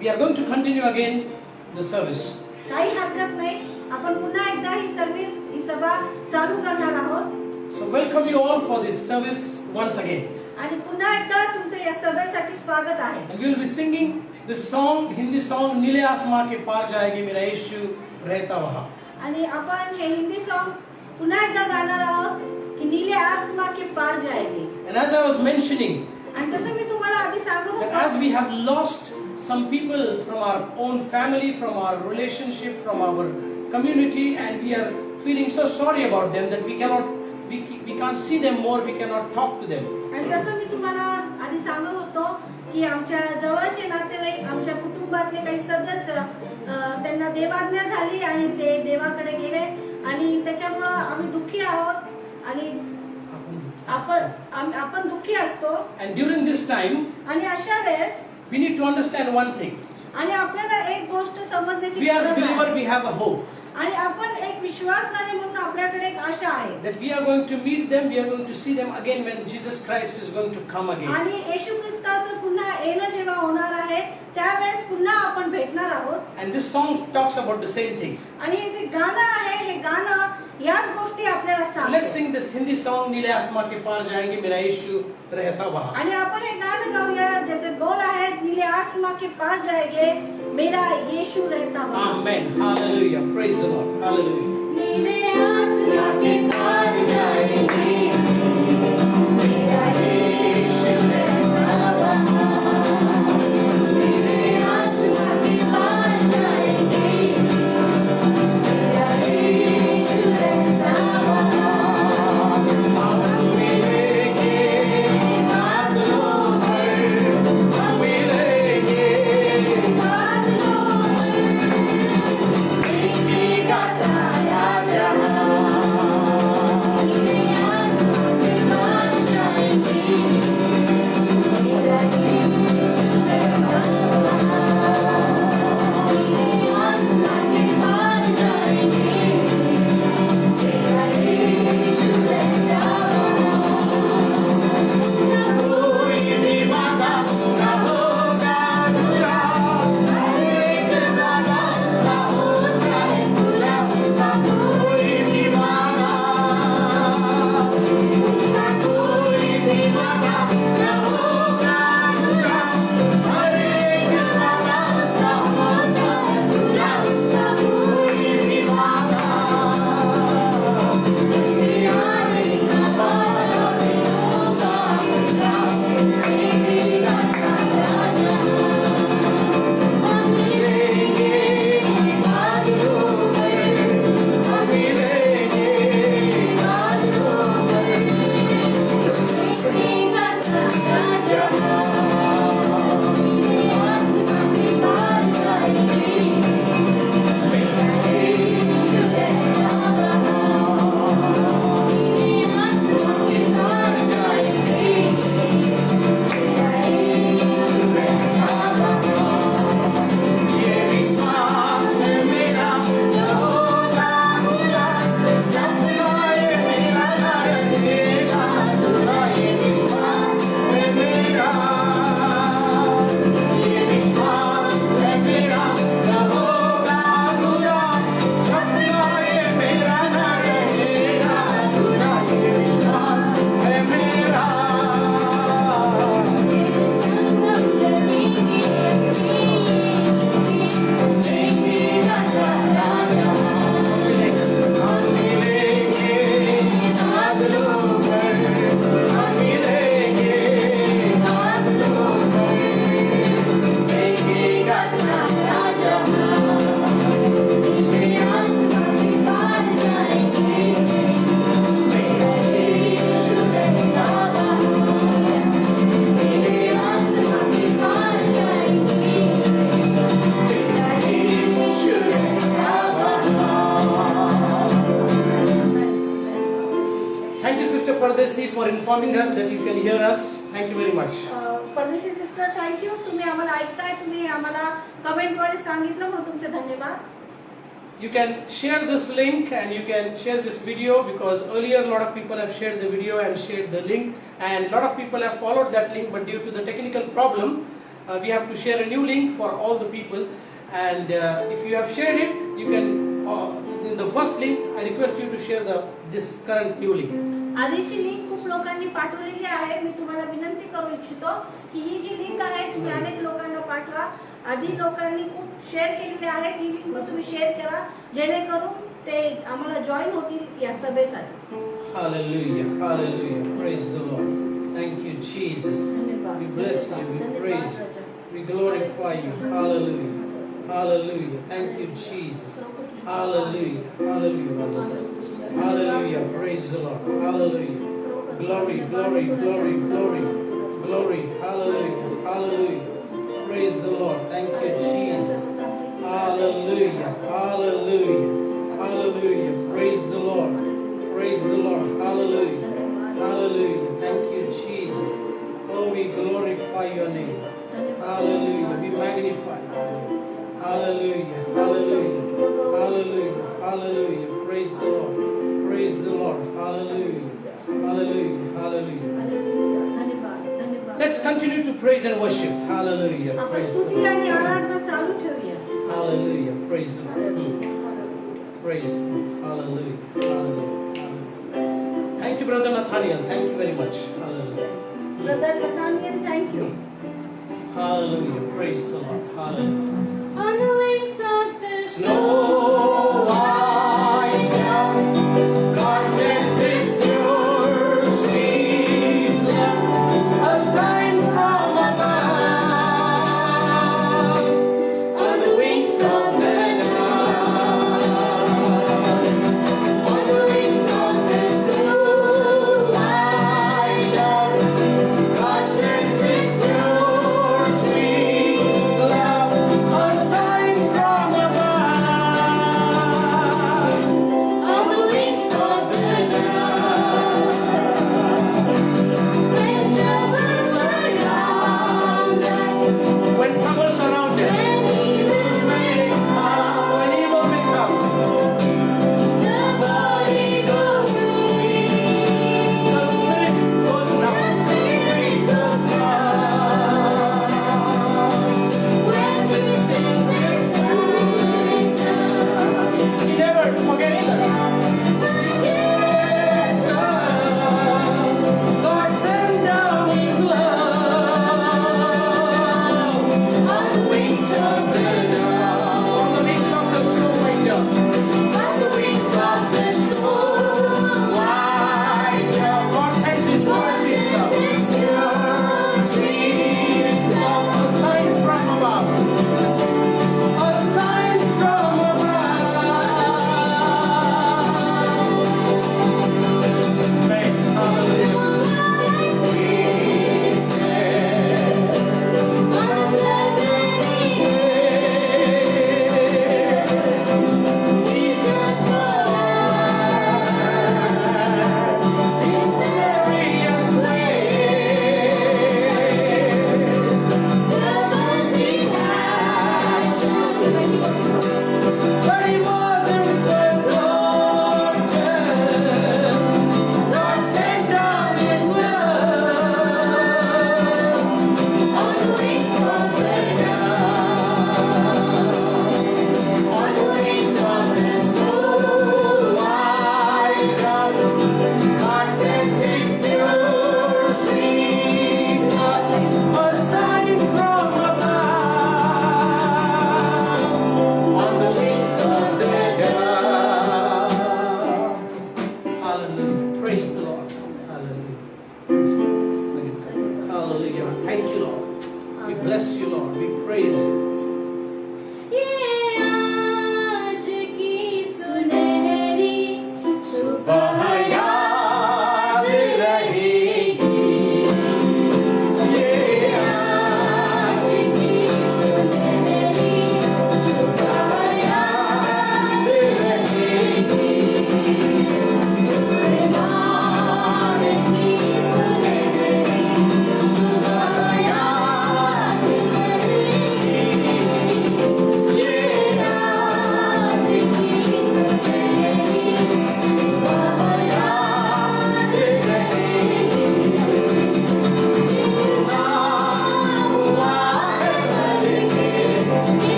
We are going to continue again the service. काही हरकत नाही, आपण पुन्हा एकदा ही सर्व्हिस, ही सभा चालू करणार आहोत. So welcome you all for this service once again. आणि पुन्हा एकदा तुमचे या सभेसाठी स्वागत आहे. And we will be singing this song, Hindi song, नीले आसमां के पार जाएगी मेरा यीशु रहता वहाँ. आणि आपण हे हिंदी सॉन्ग पुन्हा एकदा गाणार आहोत की नीले आसमां के पार जाएगी. And as I was mentioning, आणि जसं मी तुम्हाला आधी सांगत that होतो, as we have lost some people from our own family, from our relationship, from our community, and we are feeling so sorry about them that we can't see them more, we cannot talk to them. आणि जसं मी तुम्हाला आधी सांगत होतो की आमच्या जवळचे नातेवाईक, आमच्या कुटुंबातले काही सदस्य त्यांना देवाज्ञा झाली आणि ते देवाकडे गेले आणि त्याच्यामुळे आम्ही दुःखी आहोत आणि आपण दुःखी असतो. And during this time, आणि अशा वेळेस we need to understand one thing. आणि आपल्याला एक गोष्ट समजण्याची We as गरज believer, आहे. we have a hope आणि आपण एक विश्वासणारे म्हणून आपल्याकडे एक आशा आहे that we are going to meet them, we are going to see them again when Jesus Christ is going to come again. आणि येशू ख्रिस्ताचं पुन्हा येणं जेव्हा होणार आहे त्यावेळेस पुन्हा आपण भेटणार आहोत. And this song talks about the same thing. आणि हे जे गाणं आहे हे गाणं याच गोष्टी आपल्याला So सांगते. let's sing this Hindi song, नीले आसमां के पार जाएंगे मेरा यीशु रहता वहाँ. आणि आपण हे गाणं गाऊया जैसे बोल आहे नीले आसमां के पार जाएंगे मेरा यीशु रहता वहाँ. Amen. Hallelujah. Praise the Lord. Hallelujah. नीले आसमां के पार जाएंगे मेरा यीशु रहता वहाँ. नीले आसमां के पार जाएंगे मेरा यीशु रहता वहाँ. हम मिलेंगे बादलों पर, हम मिलेंगे बादलों पर, दिखेगा सारा जहां. नीले आसमां के पार जाएंगे मेरा यीशु रहता वहाँ. नीले आसमां के पार जाएंगे मेरा यीशु रहता वहाँ. न कोई भी वादा न होगा अधूरा, हर एक वादा उसका होता है पूरा. उसका कोई भी वादा, उसका कोई भी वादा न होगा अधूरा, हर एक वादा उसका होता है पूरा. उसका कोई भी वादा जिसके आने का वादा भी होगा पूरा. देखेगा सारा जहां. हम मिलेंगे बादलों पर, हम मिलेंगे बादलों पर, देखेगा सारा जहां. नीले आसमां के पार जाएंगे मेरा यीशु रहता वहाँ. नीले आसमां के पार जाएंगे मेरा यीशु रहता वहाँ. ये विश्वास है मेरा जो होगा पूरा, सपना ये मेरा न रहेगा अधूरा. ये विश्वास है मेरा, ये विश्वास है मेरा जो होगा पूरा, सपना ये मेरा न रहेगा अधूरा. ये विश्वास है मेरा. तेरे संगम चलेंगे देखेगा सारा जहां. हम मिलेंगे बादलों पर, हम मिलेंगे बादलों पर, देखेगा सारा जहां. नीले आसमां के पार जाएंगे मेरा यीशु रहता वहाँ. नीले आसमां के पार जाएंगे मेरा यीशु रहता वहाँ. Thank you, Sister Pardesi, for informing us that you can hear us. Thank you very much. परदेशी सिस्टर, थँक्यू. तुम्ही आम्हाला ऐकताय, तुम्ही आम्हाला कमेंटद्वारे सांगितलं म्हणून तुमचे धन्यवाद. You can share this link and you can share this video, because earlier a lot of people have shared the video and shared the link, and a lot of people have followed that link, but due to the technical problem we have to share a new link for all the people. And if you have shared it, you can, in the first link, I request you to share this current new link. आधीची link खूप लोकांनी पाठवलेली आहे. मी तुम्हाला विनंती करू इच्छितो की ही जी लिंक आहे तुम्ही अनेक लोकांना पाठवा. आधी लोकांनी खूप शेअर केलेली आहे. ही लिंक तुम्ही शेअर करा जेणेकरून ते आम्हाला जॉईन होतील या सभेसाठी. Hallelujah, hallelujah, praise the Lord. Thank you, Jesus. We bless you, we praise you, we glorify you. Hallelujah, hallelujah. Thank you, Jesus. Hallelujah, hallelujah, hallelujah. Praise the Lord. Hallelujah. Glory, glory, glory, glory, glory. Hallelujah, hallelujah. Praise the Lord. Thank you, Jesus. Hallelujah, hallelujah, hallelujah. Praise the Lord. Praise the Lord. Hallelujah. Hallelujah. Thank you, Jesus. Oh, we glorify your name. Hallelujah. We magnify your name. Hallelujah. Hallelujah. Hallelujah. Hallelujah. Praise the Lord. Praise the Lord. Hallelujah. Hallelujah. Hallelujah. Let's continue to praise and worship. Hallelujah. Praise the Lord. Hallelujah. Praise the Lord. Praise the Lord. Hallelujah. Hallelujah. Thank you, Brother Nathaniel. Thank you very much. Hallelujah. Brother Nathaniel, thank you. Hallelujah. Praise the Lord. Hallelujah. On the wings of the Snow white down, God sends His pure, sweet love, a sign from above. On the wings of the dawn, on the wings of the snow white down, God sends His pure, sweet love, a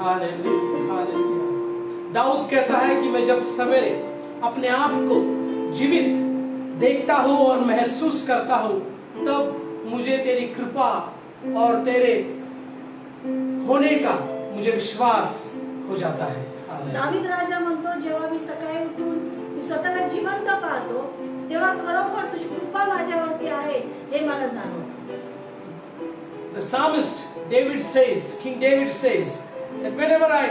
hallelujah, hallelujah. दाऊद कहता है कि मैं जब सवेरे अपने आप को जीवित देखता हूँ और महसूस करता हूँ, तब मुझे तेरी कृपा और तेरे होने का मुझे विश्वास हो जाता है। हालेलुया। दावीद राजा म्हणतो, जेव्हा मी सकाळी उठून मी स्वतःला जिवंत पाहतो, तेव्हा खरोखर तुझी कृपा माझ्यावरती आहे हे मला जाणवतं. The psalmist David says, King David says, that whenever I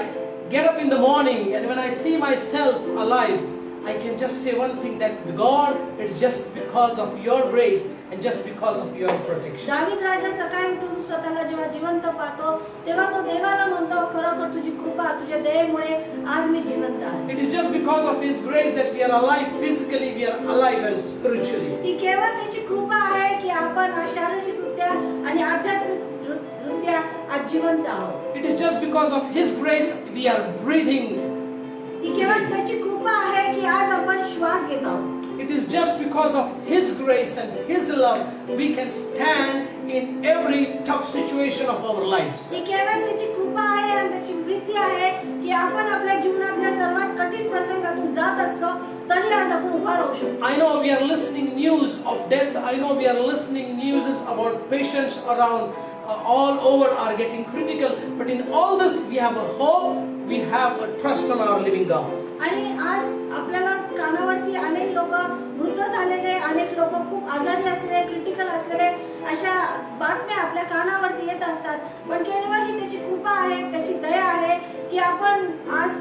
get up in the morning and when I see myself alive, I can just say one thing, that God, it's just because of your grace and just because of your protection. दावीद राजा सकाळी उठून स्वतःला जेव्हा जिवंत पाहतो, तेव्हा तो देवाला म्हणतो, खरोखर तुझी कृपा, तुझ्या दयेमुळे आज मी जिवंत आहे. It is just because of His grace that we are alive physically, we are alive and spiritually. ही केवळ त्याची कृपा आहे की आपण शारीरिकरित्या आणि आध्यात्मिकरित्या आज जिवंत आहोत. It is just because of His grace we are breathing. ही केवळ त्याची कृपा आहे की आज आपण श्वास घेत आहोत. It is just because of His grace and His love we can stand in every tough situation of our lives. ही केवळ त्याची कृपा आहे आणि त्याची प्रीती आहे की आपण आपल्या जीवनातल्या सर्वात कठीण प्रसंगातून जात असलो तरी आज आपण उभा राहू शकतो. I know we are listening news of deaths. I know we are listening news about patients around all over are getting critical. But in all this we have a hope. We have a trust on our living God. आणि आज आपल्याला कानावरती अनेक लोक मृत झालेले, अनेक लोक खूप आजारी असलेले, क्रिटिकल असलेले अशा बातम्या आपल्या कानावरती येत असतात. पण केवळ ही त्याची कृपा आहे, त्याची दया आहे की आपण आज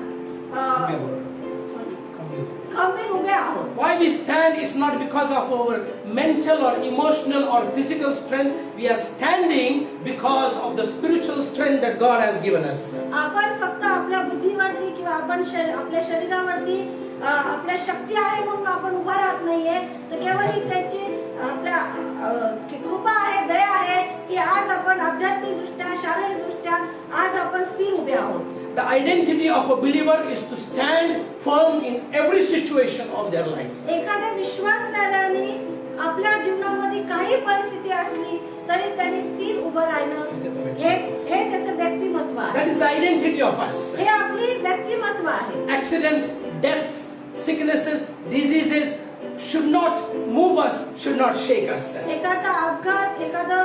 खंबीर उभे आहोत. Why we stand is not because of our mental or emotional or physical strength. We are standing because of the spiritual strength that God has given us. आपण फक्त आपल्या बुद्धीवरती किंवा आपण आपल्या शरीरावरती आपल्या शक्ती आहे म्हणून आपण उभा राहत नाहीये, तर केवळ ही त्याची आपल्या कृपा आहे, दया आहे की आज आपण आध्यात्मिक दृष्ट्या, शारीरिक दृष्ट्या आज आपण स्थिर उभे आहोत. The identity of a believer is to stand firm in every situation of their lives. एखाद्या विश्वासणाऱ्याने आपल्या जीवनामध्ये काही परिस्थिती असली तरी त्यांनी स्थिर उभं राहणं हे त्याचं व्यक्तिमत्व आहे. That is the identity of us. हे आपली व्यक्तिमत्व आहे. Accidents, deaths, sicknesses, diseases should not move us, should not shake us. एखादा अपघात, एखादं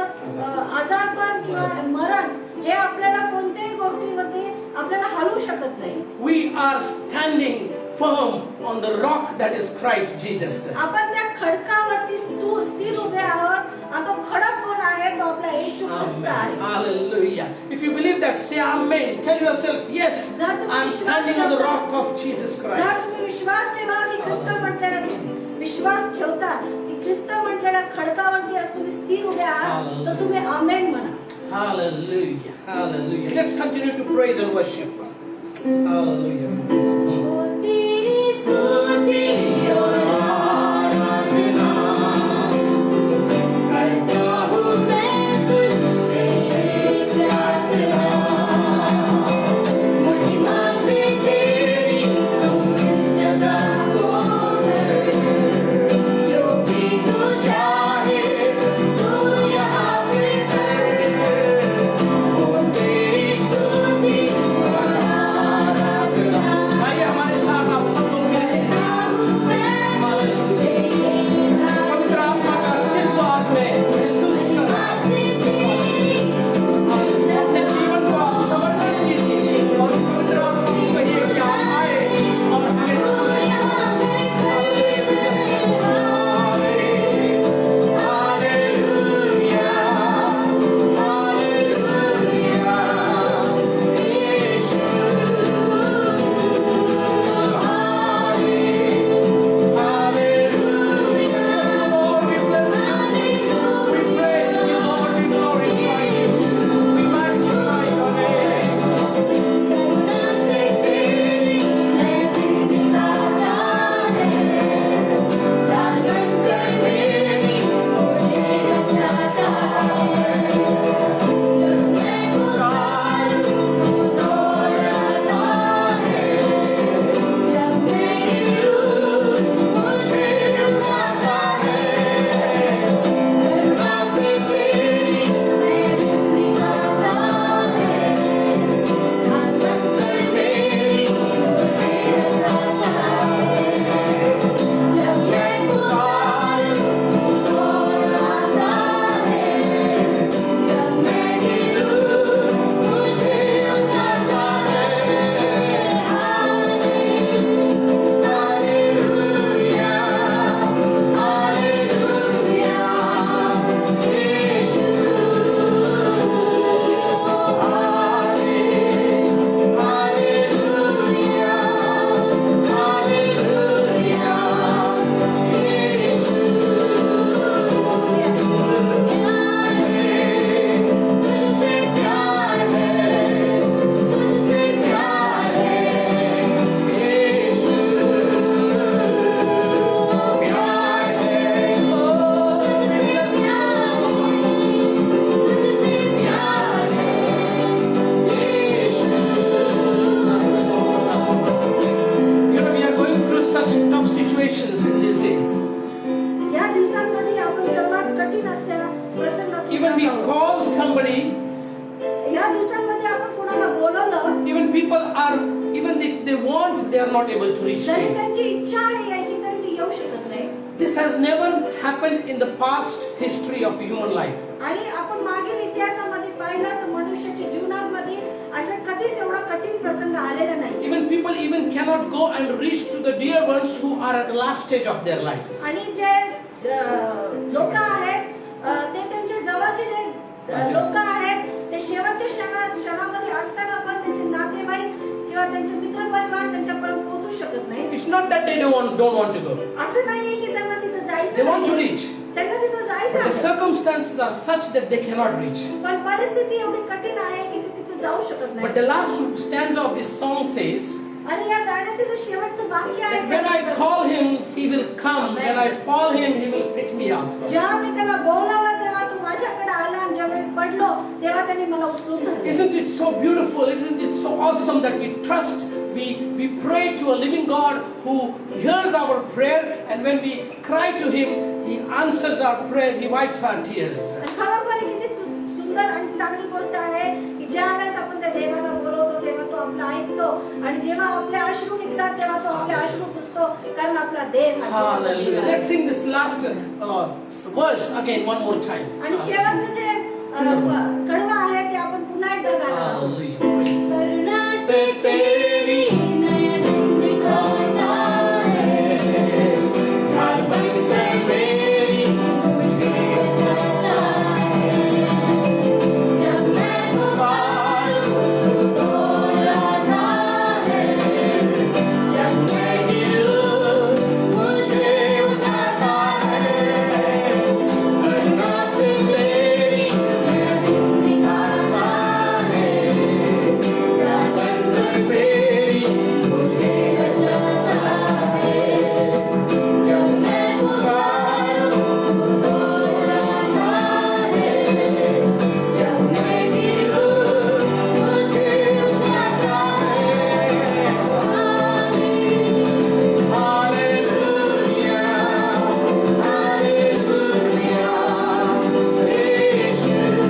आजारपण किंवा मरण हे आपल्याला कोणत्याही गोष्टीवरती आपल्याला हलवू शकत नाही. We are standing firm on the rock that is Christ Jesus. आपण त्या खडकावरती स्थिर उभे आहोत. आणि तो खडक कोण आहे? तो आपला येशू ख्रिस्त आहे. Hallelujah. If you believe that, say amen. Tell yourself, yes, I am standing on the rock of Jesus जर Christ. तुम्ही विश्वास ठेवा की ख्रिस्त म्हटलेला विश्वास ठेवता की ख्रिस्त म्हटलेल्या खडकावरती आज तुम्ही स्थिर उभे आहात, तर तुम्ही आमेन म्हणा. Hallelujah. Hallelujah. Let's continue to praise and worship. Hallelujah. तेरी स्तुति और आराधना करता हूँ मैं तुझसे प्रार्थना. महिमा से तेरी तू इस जगह को भर. जो भी तू चाहे तू यहाँ पे कर. वो तेरी स्तुति और आराधना. they are not able to reach to जरी you. त्यांची इच्छा आहे यायची तरी ती येऊ शकत नाही. This has never happened in the past history of human life. आणि आपण मागील इतिहासामध्ये पाहिलं तर मनुष्याच्या जीवनामध्ये असं कधीच एवढा कठीण प्रसंग आलेला नाही. Even people even cannot go and reach to the dear ones who are at the last stage of their lives. आणि जे लोक आहेत ते त्यांच्या जवळचे जे लोक आहेत ते शेवटच्या क्षणामध्ये असताना पण त्यांचे नातेवाईक किंवा त्यांचे मित्र परिवार त्यांच्यापर्यंत पोहोचू शकत नाही. It's not that they don't want to go. असं नाहीये की त्यांना तिथं जायचं They want to नाही. reach. त्यांना तिथं जायचं But the आहे. circumstances are such that they cannot reach. पण परिस्थिती एवढी कठीण आहे की ते तिथं जाऊ शकत But नाही. the last stanza of this song says आणि या गाण्याचं जे शेवटचं वाक्य that आहे when I call him, he will come. When I call him, he will pick me up. जेव्हा मी त्याला बोलावलं तेव्हा तो माझ्याकडे आला आणि जेव्हा मी पडलो तेव्हा त्याने मला उचलून धरले. Isn't it so beautiful? Isn't it so awesome that we trust, we pray to a living God who hears our prayer, and when we cry to him, he answers our prayer, he wipes our tears. आणि खरोखर किती सुंदर आणि चांगली गोष्ट आहे की ज्या वेळेस आपण त्या देवाला बोलवतो तेव्हा तो आपला ऐकतो आणि जेव्हा आपले अश्रू निघतात तेव्हा तो आपले अश्रू पुसतो कारण आपला देव Hallelujah. Let's sing this last verse again one more time. आणि शेवटचं जे कडवं आहे ते आपण पुन्हा एकदा गाणं गाऊ. Hallelujah. Praise the Lord. करुणा से तेरी नयन दिखाता है ढाल बनकर मेरी मुझे बचाता है जब मैं पुकारूं तो दौड़ाता है जब मैं गिरूं मुझे उठाता है करुणा से तेरी नयन दिखाता है ढाल बनकर मेरी मुझे बचाता है जब मैं पुकारूं तो दौड़ाता है जब मैं गिरूं मुझे उठाता है Hallelujah. Hallelujah. Yeshu.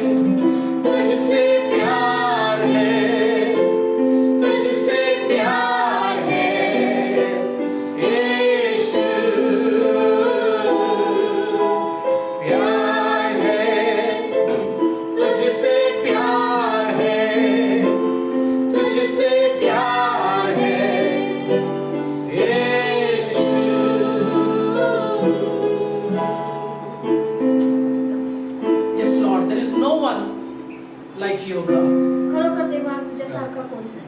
तुझसे प्यार है, तुझसे प्यार है, यीशु। प्यार है, तुझसे प्यार है, तुझसे प्यार है, यीशु। Yes, Lord, there is no one like you, God. खरोखर देवा तुझ्यासारखा कोण नाही.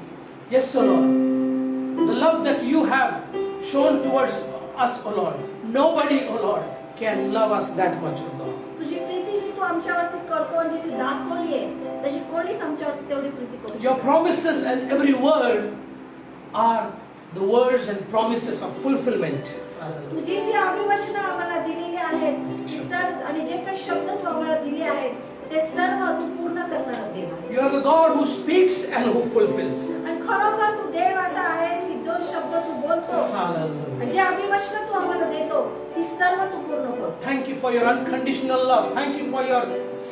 Yes, O Lord. The love that you have shown towards us, O Lord. Nobody, O Lord, can love us that much, O God. तुझी प्रीती जी तू आमच्यावरती करतो आणि जी तू दाखवली आहे तशी कोणीच आमच्यावरती तेवढी प्रीती करू शकत Your promises and every word are the words and promises of fulfillment. Hallelujah. तुझी जी अभिवचनं आम्हाला दिलेली आहेत ती सर्व आणि जे काही शब्द तू आम्हाला दिले आहेत ते सर्व तू पूर्ण करणार देव आहे. You are the God who speaks and who fulfills. आणि खरोखर तू देव असा आहेस की जो शब्द तू बोलतो Hallelujah. आणि जे अभिवचनं तू आम्हाला देतो ती सर्व तू पूर्ण करतो. Thank you for your unconditional love. Thank you for your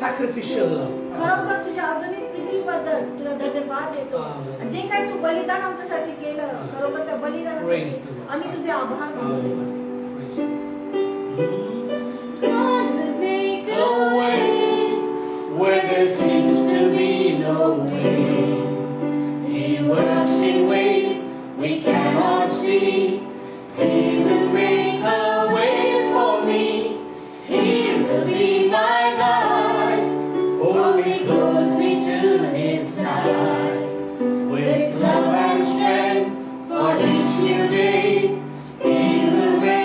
sacrificial love. खरोखर तुझ्या अगणित प्रीतीबद्दल तुला धन्यवाद देतो. आणि जे काही तू बलिदान आमच्यासाठी केलं खरोखर त्या Praise बलिदानासाठी the Lord. आम्ही तुझे आभार मानतो देवा. Praise the Lord. God will make A way where there seems to be no way. He works in ways we cannot see. He will make a way for me. He will be my guide. Hold me closely to his side. With love and strength for each new day, he will make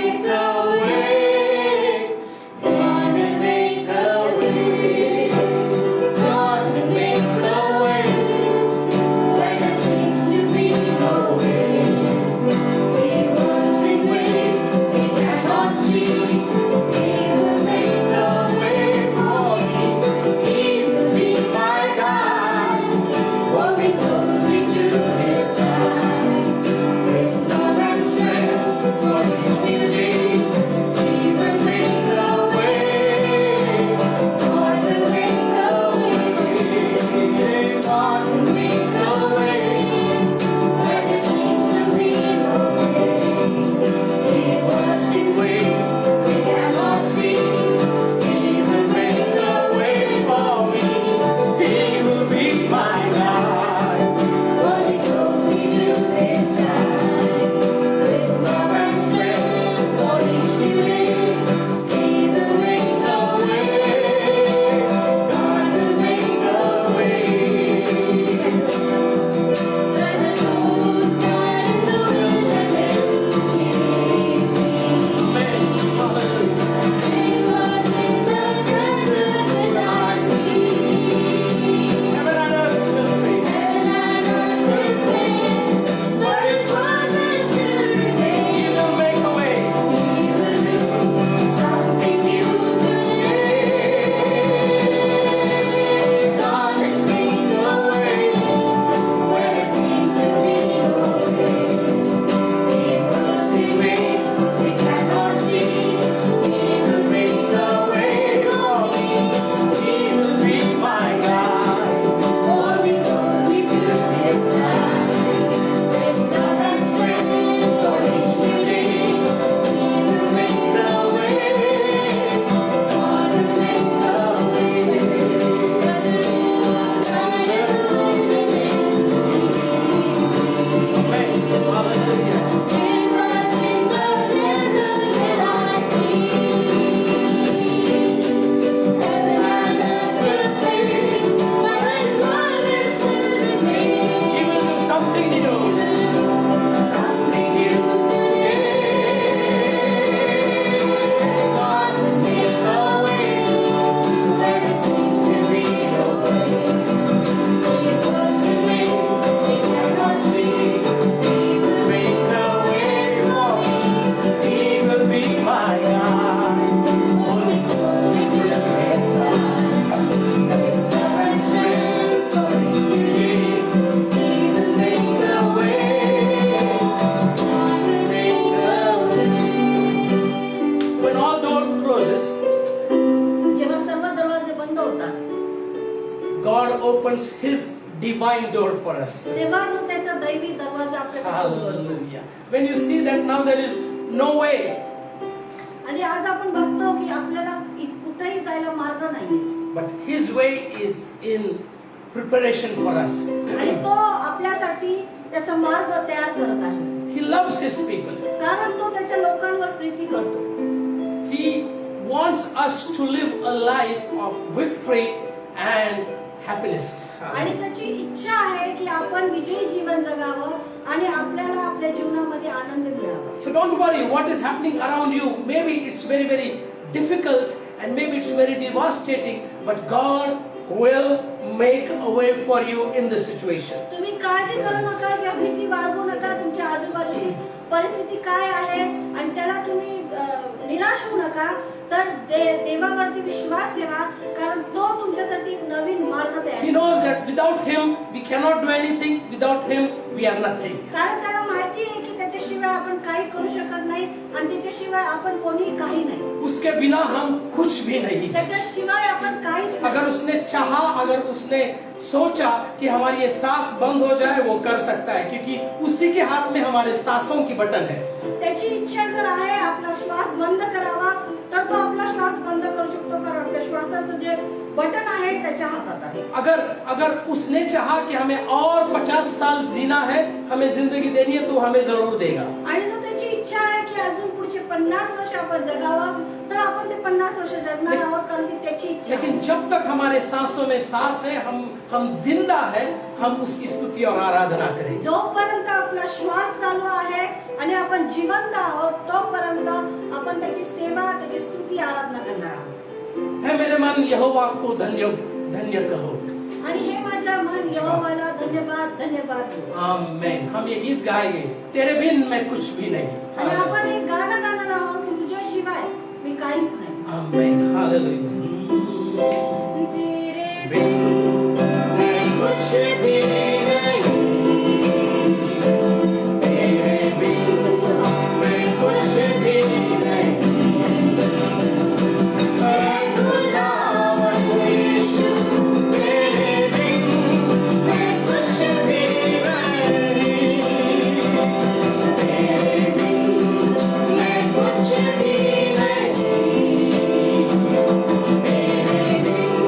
opens His divine door for us. तेव्हा तो त्याचा दैवी दरवाजा आपल्यासाठी उघडतो. Hallelujah. When you see that now there is no way. आणि आज आपण बघतो की आपल्याला कुठेही जायला मार्ग नाहीये. But His way is in preparation for us. आणि तो आपल्यासाठी त्याचा मार्ग तयार करत आहे. He loves His people. कारण तो त्याच्या लोकांवर प्रीती करतो. He wants us to live a life of victory and happiness. आणि त्याची इच्छा आहे की आपण विजयी जीवन जगावं आणि आपल्याला आपल्या जीवनामध्ये आनंद मिळावा. So don't worry what is happening around you. Maybe it's very, very difficult and maybe it's very devastating, but God will make a way for you in this situation. तुम्ही काळजी करू नका किंवा भीती बाळगू नका. तुमच्या आजूबाजूची परिस्थिती काय आहे आणि त्याला तुम्ही निराश होऊ नका. तर देवावरती विश्वास ठेवा कारण तो तुमच्यासाठी नवीन मार्ग तयार. He knows that without Him we cannot do anything. Without Him we are nothing. कारण त्याला माहिती आहे की त्याच्याशिवाय आपण काही करू शकत नाही आणि त्याच्याशिवाय आपण कोणी काही नाही. उसके बिना हम कुछ भी नहीं. त्याच्याशिवाय आपण काहीच नाही. अगर उसने चाहा, अगर उसने सोचा कि हमारी ये सांस बंद हो जाए वो कर सकता है क्योंकि उसी के हाथ में हमारे सांसों की बटन है. त्याची इच्छा जर आहे आपला श्वास बंद करावा तर तो आपला श्वास बंद करू शकतो कारण आपल्या श्वासाचं जे बटन आहे त्याच्या हातात आहे. अगर उसने चाहा कि हमें और 50 साल जीना है, हमें जिंदगी देनी है तो हमें जरूर देगा. आणि जर त्याची इच्छा आहे की अजून पुढचे 50 वर्ष आपण जगावं तर आपण ते 50 वर्ष जगणार आहोत कारण ती त्याची इच्छा. लेकिन जब तक हमारे सांसों में सांस है, हम जिंदा है, हम उसकी स्तुति और आराधना करेंगे. जोपर्यंत आपला श्वास चालू आहे आणि आपण जिवंत आहोत तोपर्यंत आपण त्याची सेवा, त्याची स्तुती, आराधना करणार आहोत. है मेरे मन यहोवा को धन्य धन्य कहो. आणि हे माझ्या मन यहोवाला धन्यवाद धन्यवाद. आमेन. हम ये गीत गाएंगे, तेरे बिन मैं कुछ भी नहीं. आणि आपण एक गाणं गाणार आहोत की तुझ्याशिवाय Amen. Hallelujah. तेरे बिन मैं कुछ भी नहीं, तेरे बिन मैं कुछ भी नहीं। ऐ खुदावंद यीशु, तेरे बिन मैं कुछ भी नहीं, तेरे बिन मैं कुछ भी नहीं, तेरे बिन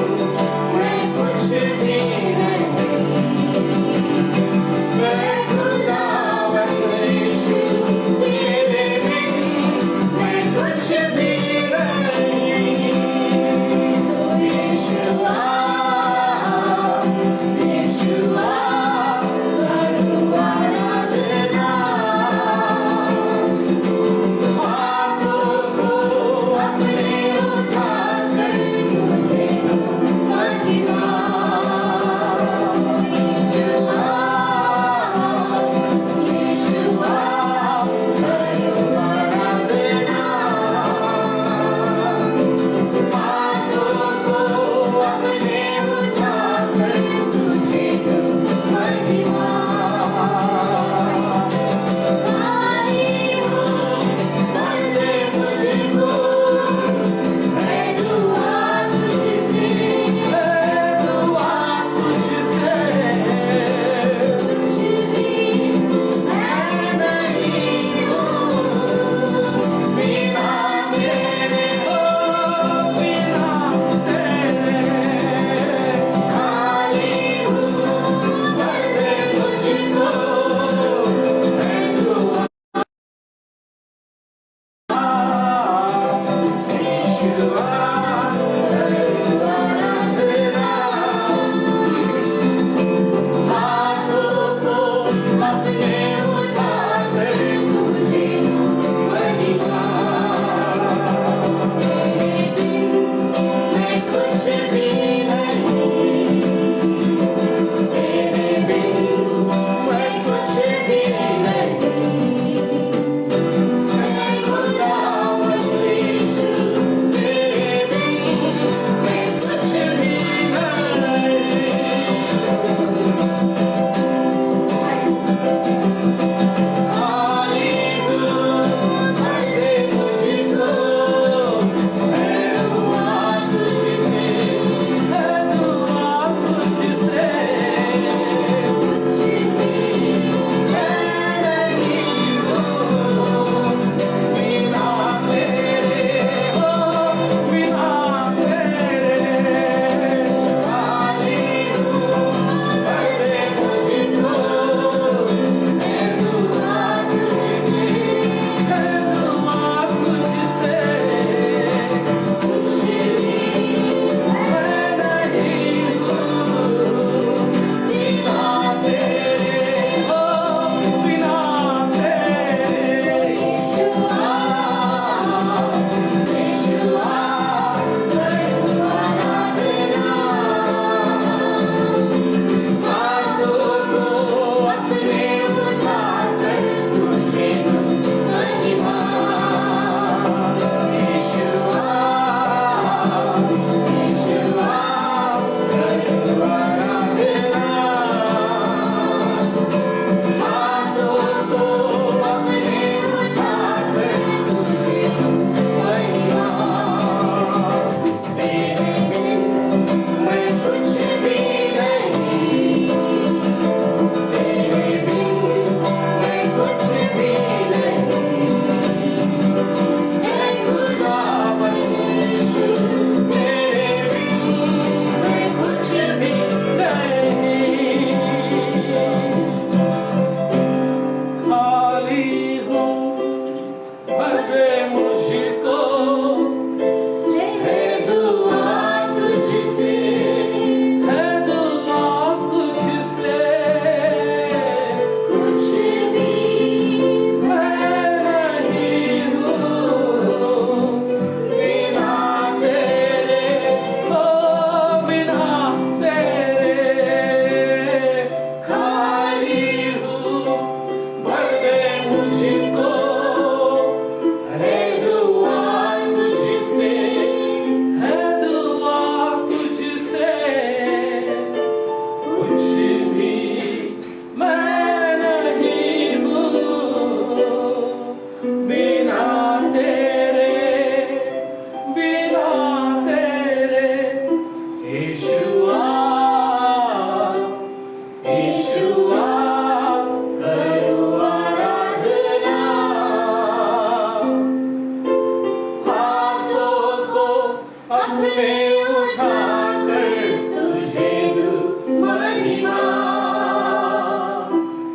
अपने उठाकर तुझे दूं महिमा।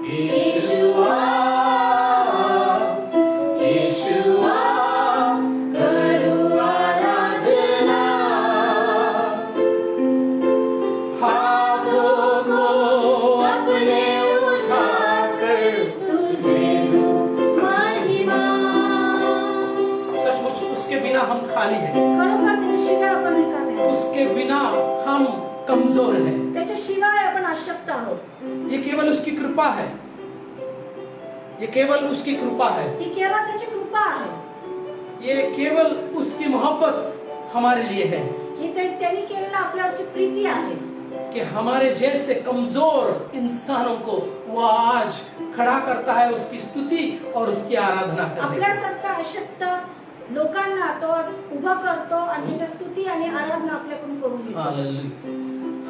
यीशुआ, यीशुआ, करूं आराधना। हाथों को अपने उठाकर तुझे दूं महिमा। सचमुच उसके बिना हम खाली हैं, खरोखर त्याच्याशिवाय आपण रिकामे आहोत. उसके बिना हम कमजोर हैं. त्याच्याशिवाय आपण अशक्त आहोत. ये केवल उसकी कृपा है, ये केवल उसकी कृपा है, ही केवळ त्याची कृपा आहे. ये केवल उसकी मोहब्बत हमारे लिए है ही त्यांनी केलेला आपल्यावरची प्रीती आहे कि हमारे जैसे कमजोर इंसानों को वो आज खड़ा करता है उसकी स्तुति और उसकी आराधना करने के लिए. आपल्यासारखा अशक्त लोकांना तो आज उभा करतो आणि त्याची स्तुती आणि आराधना आपल्याकडून करून घेतो. Hallelujah,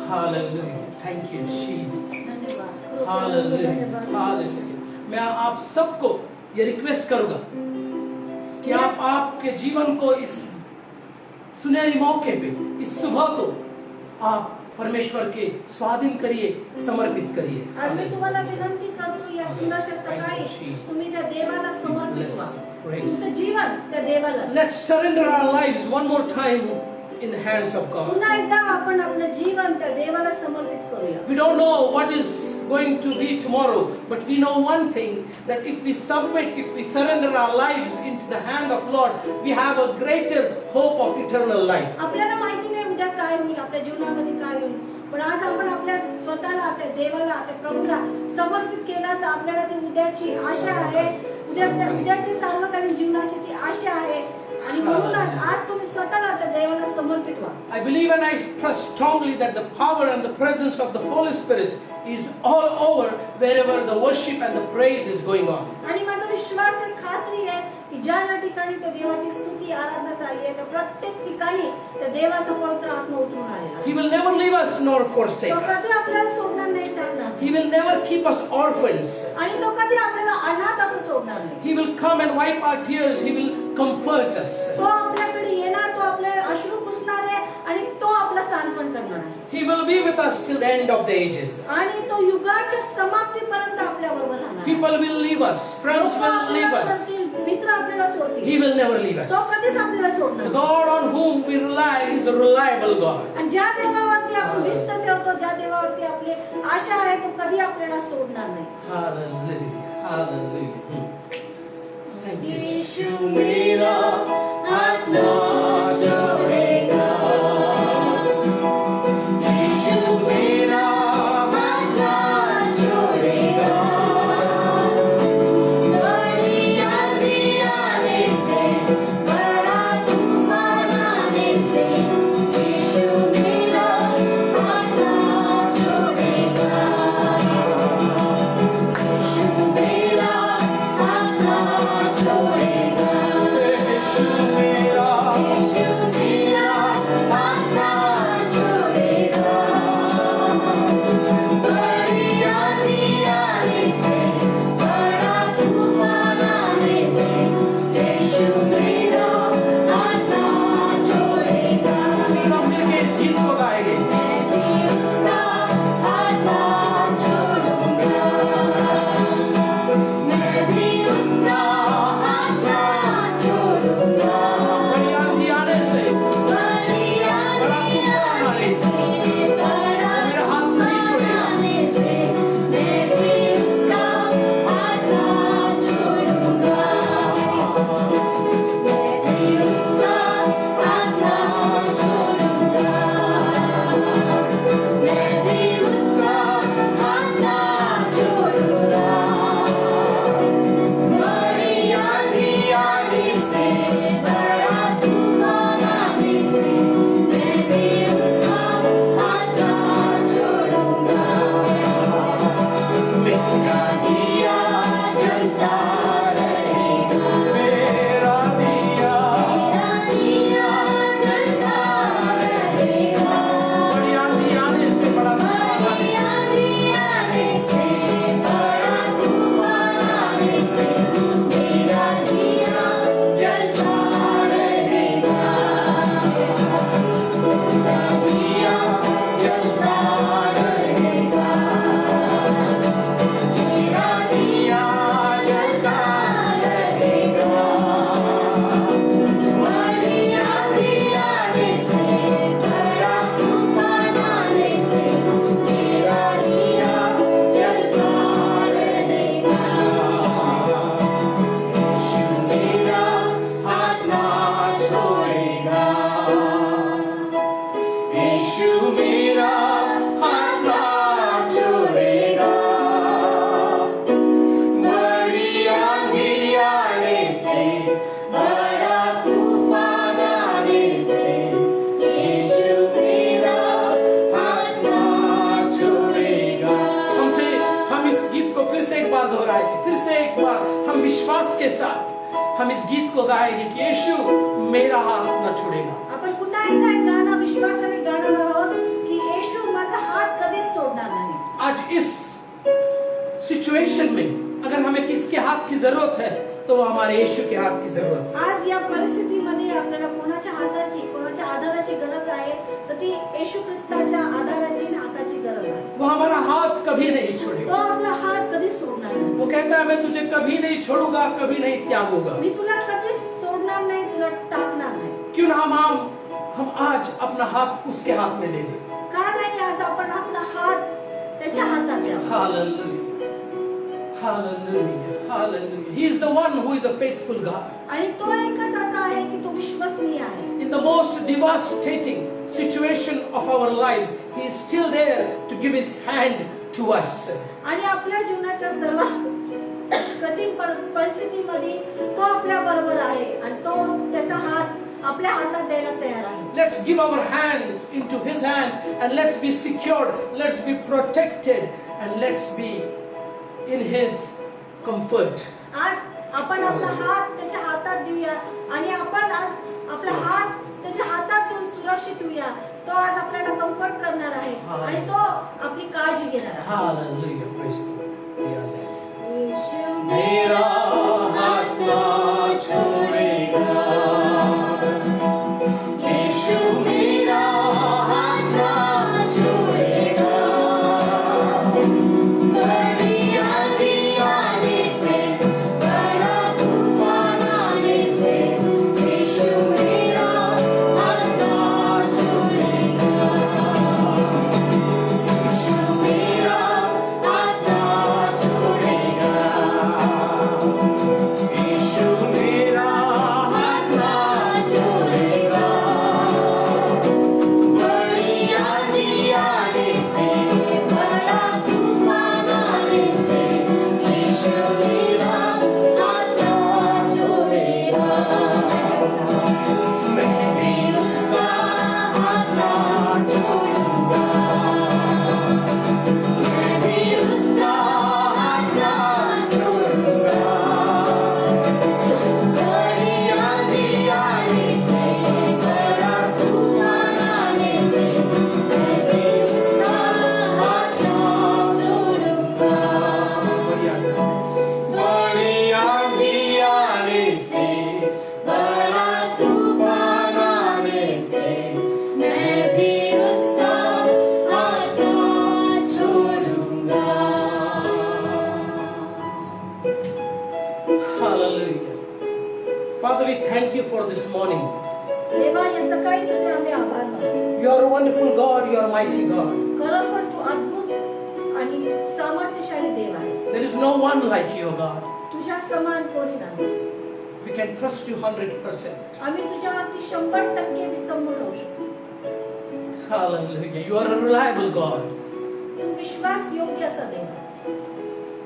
hallelujah, thank you Jesus, धन्यवाद. Hallelujah, hallelujah. मैं आप सबको ये रिक्वेस्ट करूंगा कि आप आपके जीवन को इस सुनहरी मौके पे, इस सुबह को आप परमेश्वर के स्वाधीन करिए, समर्पित करिए. आज मी तुम्हाला विनंती करतो या सुंदरशा सकाळी तुम्ही त्या देवाला समर्पित व्हा. तुमचं जीवन त्या देवाला. Let's surrender our lives one more time in the hands of God. पुन्हा एकदा आपण आपलं जीवन त्या देवाला समर्पित करूया. We don't know what is going to be tomorrow, but we know one thing, that if we submit, if we surrender our lives into the hand of Lord, we have a greater hope of eternal life. आपल्याला माहिती नाही उद्या काय होईल, आपल्या जीवनामध्ये काय होईल, पण आज आपण आपल्या स्वतःला त्या देवाला, त्या प्रभूला समर्पित केला तर आपल्याला ती उद्याची आशा आहे, उद्याची सार्वकालीन जीवनाची ती आशा आहे. आणि म्हणूनच आज तुम्ही स्वतःला त्या देवाला समर्पित व्हा. I believe and I trust strongly that the power and the presence of the Holy Spirit is all over wherever the worship and the praise is going on. आणि माझा विश्वास आहे, खात्री आहे की ज्या ज्या ठिकाणी त्या देवाची स्तुती आराधना चालली आहे त्या प्रत्येक ठिकाणी त्या देवाचा पवित्र आत्मा उतरून आलेला आहे. He will never leave us nor forsake तो us. कधी आपल्याला सोडणार नाही, टाकणार. He will never keep us orphans. आणि तो कधी आपल्याला अनाथ असं सोडणार नाही. He will come and wipe our tears. He will comfort us. तो आपल्याकडे येणार, तो आपले अश्रू पुसणार आहे आणि तो आपला सांत्वन करणार आहे. He will be with us till the end of the ages. आणि तो युगाच्या समाप्तीपर्यंत आपल्या बरोबर राहणार. People will leave us. Friends will leave us. मित्र आपल्याला सोडतील. He will never leave us. तो कधीच आपल्याला सोडणार The नाही. God on whom we rely is a reliable God. आणि ज्या देवावरती आपण विश्वास ठेवतो, ज्या देवावरती आपली आशा आहे, तो कधी आपल्याला सोडणार नाही. Hallelujah. Hallelujah. Thank you. यीशु मेरा हाथ ना छोड़ेगा. यीशु मेरा हाथ ना छोड़ेगा. बड़ी आंधी आने से, बड़ा तूफान आने से, यीशु मेरा हाथ ना छोड़ेगा. यीशु मेरा हाथ ना छोड़ेगा. यीशु मेरा गाएंगे कि यीशु मेरा हाथ न छोड़ेगा. आपण पुन्हा एकदा एक गाणं विश्वासाने गाणार आहोत की येशू माझा हात कधीच सोडणार नाही. आज इस सिचुएशन में अगर हमें किसके हाथ की जरूरत है तो वो हमारे यीशु के हाथ की जरूरत है. आज या परिस्थितीमध्ये आपल्याला कोणाच्या हाताची कोणाच्या आधाराची गरज आहे तर ती येशू ख्रिस्ताच्या आधाराची आणि हाताची गरज आहे. वो हमारा हाथ कभी नहीं तो छोड़ेगा. आपला हात कधीच सोडणार नाही. वो कहता है मैं तुझे कभी नहीं छोड़ूंगा, कभी नहीं त्यागूंगा. मी तुला कधीच सोडणार नाही, तुला टाकणार नाही. क्यों ना हम आज अपना हाथ उसके हाथ में दे दें. का नाही आज आपण आपला हात त्याच्या हातात द्यावा. Hallelujah. Hallelujah. Hallelujah. He is the one who is a faithful God. आणि तो एकच असा आहे की तो विश्वसनीय आहे. In the most devastating situation of our lives, He is still there to give His hand to us. आणि आपल्या जीवनाच्या सर्वात कठीण परिस्थितीमध्ये तो आपल्या बरोबर आहे आणि तो त्याचा हात आपल्या हातात द्यायला तयार आहे. Let's give our hands into His hand and let's be secured, let's be protected and let's be in His comfort. आज आपण आपला हात त्याच्या हातात देऊया आणि आपण आज आपला हात त्याच्या हातात देऊन सुरक्षित ठेवूया. तो आज आपल्याला कम्फर्ट करणार आहे आणि तो आपली काळजी घेणार आहे. Hallelujah. Praise the Lord. यीशु मेरा हाथ ना छोड़ेगा. यीशु मेरा हाथ ना छोड़ेगा. बड़ी आंधी आने से, बड़ा तूफान आने से, यीशु मेरा हाथ ना छोड़ेगा. यीशु मेरा हाथ ना छोड़ेगा. यीशु मेरा हाथ ना छोड़ेगा. बड़ी आंधी आने से, बड़ा तूफान आने से, यीशु मेरा हाथ ना छोड़ेगा. मैं भी उसका हाथ ना छोड़ूंगा. मैं भी उसका हाथ ना छोड़ूंगा. बड़ी आंधी आने से, बड़ा तूफान आने से, मैं भी उसका हाथ ना छोड़ूंगा. बड़ी आंधी आने से, बड़ा तूफान आने से, मैं भी उसका हाथ ना छोड़ूंगा. Hallelujah. Father, we thank you for this morning. देवा या सकाळी तुझे आम्ही आभार मानतो. You are a wonderful God, you are a mighty God. खरोखर तू अद्भुत आणि सामर्थ्यशाली देव आहेस. There is no one like you, God. तुझ्या समान कोणी नाही. We can trust you 100%. आम्ही तुझ्यावरती 100% विसंबून राहू शकतो. Hallelujah. You are a reliable God. तू विश्वास योग्य असा देव आहेस.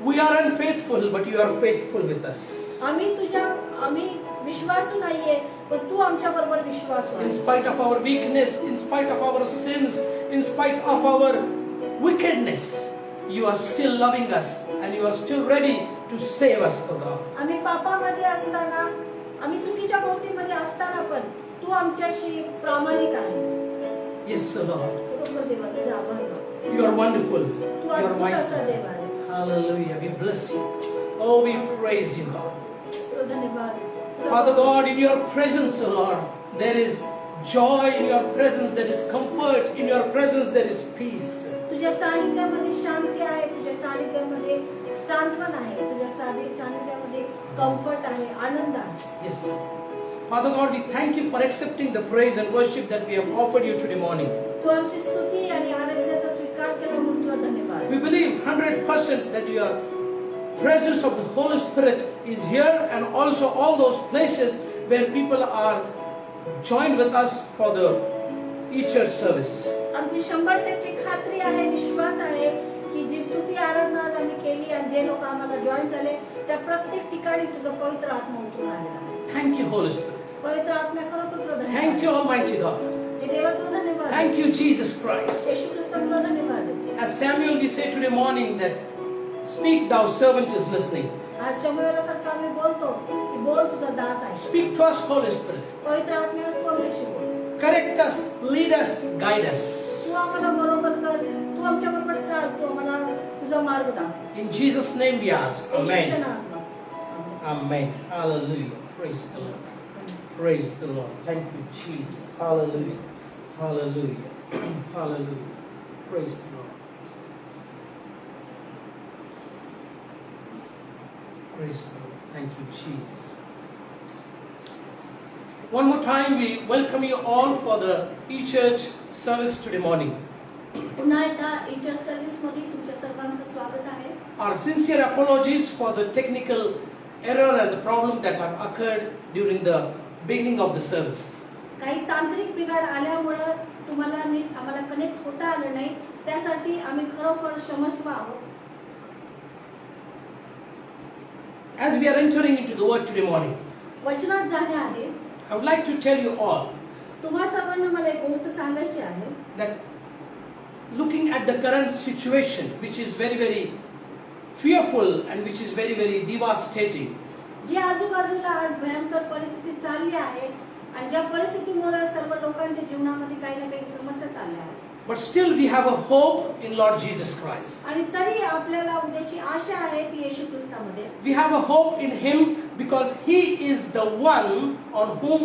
We are unfaithful, but you are faithful with us. आम्ही विश्वासू नाहीये पण तू आमच्या बरोबर विश्वासू In आहेस. spite of our weakness, in spite of our sins, in spite of our wickedness, you are still loving us and you are still ready to save us, O God. आम्ही पापामध्ये असताना आम्ही चुकीच्या गोष्टींमध्ये असताना पण तू आमच्याशी प्रामाणिक आहेस. Yes, O Lord. बरोबर देवा तुझे आभार मानतो. You are wonderful. Tu You are अद्भुत असा mighty. देव आहेस. Hallelujah. We bless you. Oh, we praise you, God. धन्यवाद. Father God, in your presence, O Lord, there is joy. In your presence, there is comfort. In your presence, there is peace. तुझ्या सानिध्यामध्ये शांती आहे. तुझ्या सानिध्यामध्ये सांत्वन आहे. तुझ्या सानिध्यामध्ये comfort आहे, आनंद आहे. Yes, sir. Father God, we thank you for accepting the praise and worship that we have offered you today morning. तू आमची स्तुती आणि आराधनेचा स्वीकार केला म्हणून तुला धन्यवाद. We believe 100% that your presence of the Holy Spirit is here and also all those places where people are joined with us for the e-church service. आमची 100% खात्री आहे, विश्वास आहे की जी स्तुती आराधना आज आम्ही केली आणि जे लोक आम्हाला जॉईन झाले त्या प्रत्येक ठिकाणी तुझं पवित्र आत्मा उतरून आलेला आहे. Thank you, Holy Spirit. पवित्र आत्म्या खरोखर तुला धन्यवाद. Thank you, Almighty God. हे देवा तुला धन्यवाद. Thank you, Jesus Christ. येशू ख्रिस्त तुला धन्यवाद. As Samuel, we say today morning that, speak, thou servant is listening. आज शमूएलासारखं आम्ही बोलतो की बोल तुझा दास आहे. Speak to us, Holy Spirit. पवित्र आत्म्यास तू आमच्याशी बोल. Correct us, lead us, guide us. तू आम्हाला बरोबर कर. तू आमच्या बरोबर चाल. तू आम्हाला तुझा मार्ग दाखव. In Jesus' name we ask. येशूच्या Amen. नावात. Amen. Hallelujah. Praise the Lord. Praise the Lord. Thank you, Jesus. Hallelujah. Hallelujah. Hallelujah. Praise the Lord. Praise the Lord. Thank you, Jesus. One more time, we welcome you all for the e-church service today morning. पुन्हा एकदा E-church service मध्ये तुमच्या सर्वांचं स्वागत आहे. Our sincere apologies for the technical error and the problem that have occurred during the beginning of the service. काही तांत्रिक बिघाड आल्यामुळे तुम्हाला नीट आम्हाला कनेक्ट होता आलं नाही. त्यासाठी आम्ही खरोखर क्षमस्व आहोत. As we are entering into the word today morning, वचनात जाण्याआधी I would like to tell you all तुम्हा सर्वांना मला एक गोष्ट सांगायची आहे that looking at the current situation, which is very, very fearful and which is very, very devastating, जी आजूबाजूला आज भयंकर परिस्थिती चालली आहे आणि ज्या परिस्थितीमुळे सर्व लोकांच्या जीवनामध्ये काही ना काही समस्या चालल्या आहेत. but still we have a hope in Lord Jesus Christ. आणि तरी आपल्याला उद्याची आशा आहे ती येशू ख्रिस्तामध्ये. We have a hope in Him because He is the one on whom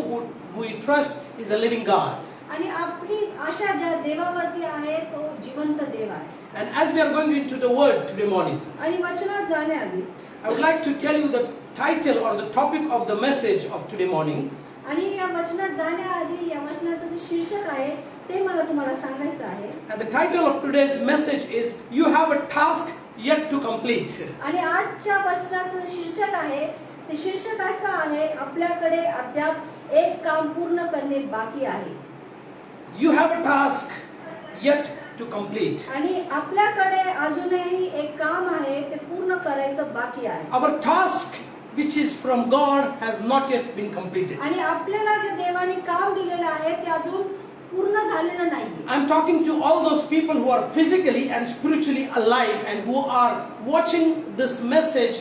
we trust is a living God. आणि आपली आशा ज्या देवावरती आहे तो जिवंत देव आहे. And as we are going into the word today morning, आणि वचनात जाण्याआधी I would like to tell you the title or the topic of the message of today morning. आणि या वचनात जाण्याआधी या वचनाचं जे शीर्षक आहे ते मला तुम्हाला सांगायचं आहे. And the title of today's message is You Have a Task Yet to Complete. आणि आजच्या वचनाचं शीर्षक आहे ते शीर्षक असं आहे आपल्याकडे अद्याप एक काम पूर्ण करणे बाकी आहे. You have a task yet to complete. आणि आपल्याकडे अजूनही एक काम आहे ते पूर्ण करायचं बाकी आहे. Our task which is from God has not yet been completed. आणि आपल्याला जे देवाने काम दिलेलं आहे ते अजून पूर्ण झालेलं नाही. I'm talking to all those people who are physically and spiritually alive and who are watching this message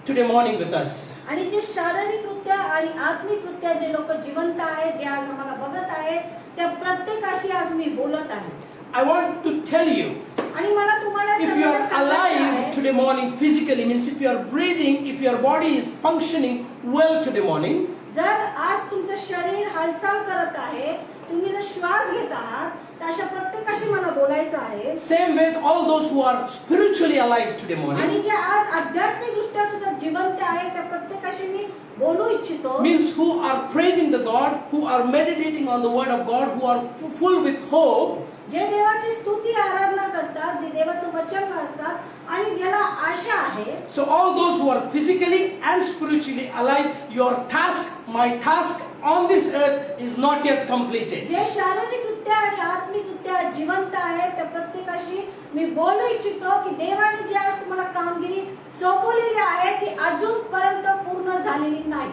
today morning with us. आणि जे शारीरिकरित्या आणि आत्मिकरित्या जे लोक जिवंत आहेत जे आज आम्हाला बघत आहेत त्या प्रत्येकाशी आज मी बोलत आहे. I want to tell you, आणि मला तुम्हाला if you सर्वांना are सांगायचं alive आहे, today morning physically, means if you are breathing, if your body is functioning well today morning, जर आज तुमचं शरीर हालचाल करत आहे तुम्ही जर श्वास घेत आहात तर अशा प्रत्येकाशी मला बोलायचं आहे. same with all those who are spiritually alive today morning, आणि जे आज आध्यात्मिकदृष्ट्या सुद्धा जिवंत आहे त्या प्रत्येकाशी मी बोलू इच्छितो. means who are praising the God, who are meditating on the word of God, who are full with hope, जे देवाची स्तुती आराधना करतात जे देवाचं वचन वाचतात आणि ज्याला आशा आहे. so all those who are physically and spiritually alive, your task, my task on this earth is not yet completed. जे शारीरिकरित्या आणि आत्मिकरित्या जिवंत आहेत त्या प्रत्येकाशी मी बोलू इच्छितो की देवाने जे आज तुम्हाला कामगिरी सोपवलेली आहे ती अजूनपर्यंत पूर्ण झालेली नाही.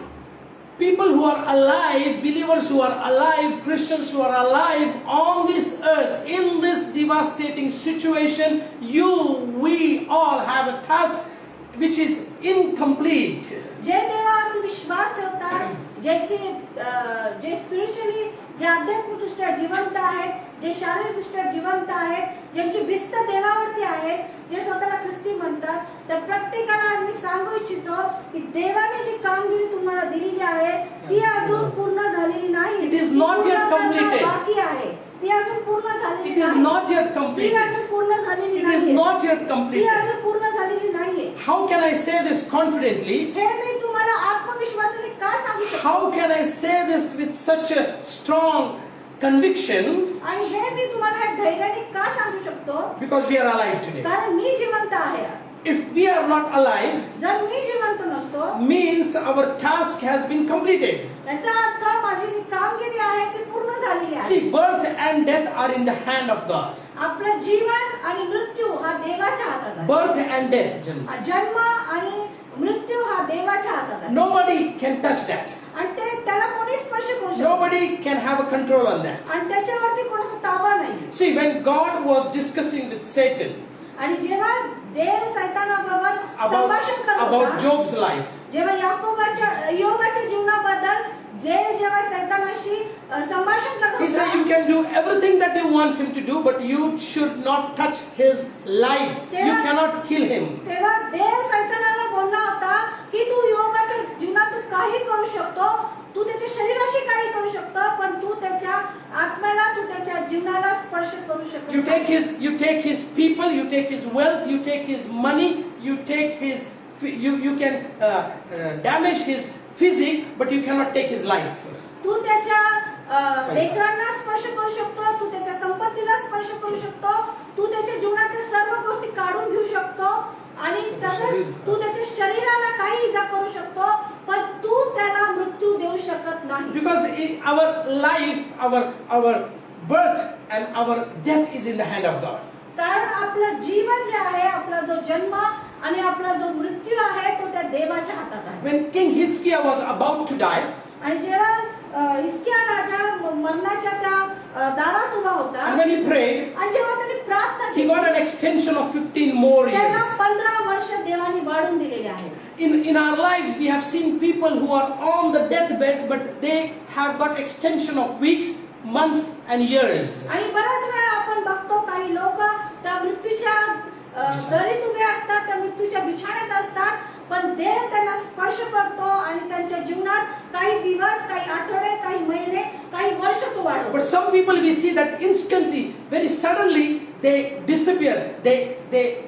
People who are alive, believers who are alive, Christians who are alive on this earth, in this devastating situation, we all have a task which is incomplete. जे देवावरती विश्वास ठेवतात जे स्पिरिच्युअली जे आध्यात्मिकदृष्ट्या जिवंत आहेत जे शारीरिकदृष्ट्या जिवंत आहेत ज्यांची भिस्त देवावरती आहे जे स्वतःला ख्रिस्ती म्हणतात त्या प्रत्येकाला आज मी सांगू इच्छितो की देवाने जी कामगिरी तुम्हाला दिलेली आहे ती अजून पूर्ण झालेली नाही. It is not yet completed. बाकी आहे ती अजून पूर्ण झालेली It is नाही. not yet ती completed. अजून पूर्ण झालेली It is नाही. not yet ती completed. अजून पूर्ण झालेली नाहीये. How can I say this confidently? हे मी तुम्हाला आत्मविश्वासाने का सांगू शकतो? How can I say this with such a strong conviction? आणि हे मी तुम्हाला हे धैर्याने का सांगू शकतो? Because we are alive today. कारण मी जिवंत आहे आज. If we are not alive, जर मी जिवंत नसतो means our task has been completed. याचा अर्थ माझी जी कामगिरी आहे ती पूर्ण झालेली आहे. See, birth and death are in the hand of God. आपलं जीवन आणि मृत्यू हा देवाच्या हातात आहे. Birth and death, जन्म आणि मृत्यू हा देवाच्या हातात आहे. nobody can touch that. आणि ते त्याला कोणी स्पर्श करू शकत Nobody can have a control on that. आणि त्याच्यावरती कोणाचा ताबा नाही. See, when God was discussing with Satan, आणि जेव्हा देव सैतानाबरोबर संभाषण करत about होता. Job's life. जेव्हा योबाच्या जीवनाबद्दल जेव्हा सैतानाशी संभाषण करत He said, होता, you can do everything that you want him to do, but you should not touch his life. You cannot kill him. तेव्हा देव सैतानाला बोलला होता की तू योबाच्या जीवनात तू काही करू शकतो, तू त्याच्या शरीराशी काही करू शकतो, पण तू त्याच्या आत्म्याला, तू त्याच्या जीवनाला स्पर्श करू शकत You take his people, you take his wealth, you take his money, you take his, you can damage his physique, but you cannot take his life. तू त्याच्या लेकरांना स्पर्श करू शकतो, तू त्याच्या संपत्तीला स्पर्श करू शकतो, तू त्याच्या जीवनातील सर्व गोष्टी काढून घेऊ शकतो आणि तसंच तू त्याच्या शरीराला काही इजा करू शकतो, पण तू त्याला मृत्यू देऊ शकत नाही. Because our life, our birth and our death is in the hand of God. कारण आपलं जीवन जे आहे, आपला जो जन्म आणि आपला जो मृत्यू आहे तो त्या देवाच्या हातात आहे. When King Hezekiah was about to die, आणि जेव्हा हिजकिया राजा मरणाच्या त्या दारात उभा होता, and when he prayed, आणि जेव्हा त्याने प्रार्थना he केली, got an extension of 15 more त्याला years. 15 वर्ष देवाने वाढून दिलेले आहे. In our lives, we have seen people who are on the deathbed, but they have got extension of weeks, months, and years. आणि बऱ्याच वेळा आपण बघतो काही लोक त्या मृत्यूच्या दरीत उभे असतात, त्या मृत्यूच्या बिछाण्यात असतात, पण देव त्यांना स्पर्श करतो आणि त्यांच्या जीवनात काही दिवस, काही आठवडे, काही महिने, काही वर्ष तो वाढवतो. But some people we see that instantly, very suddenly, they disappear, they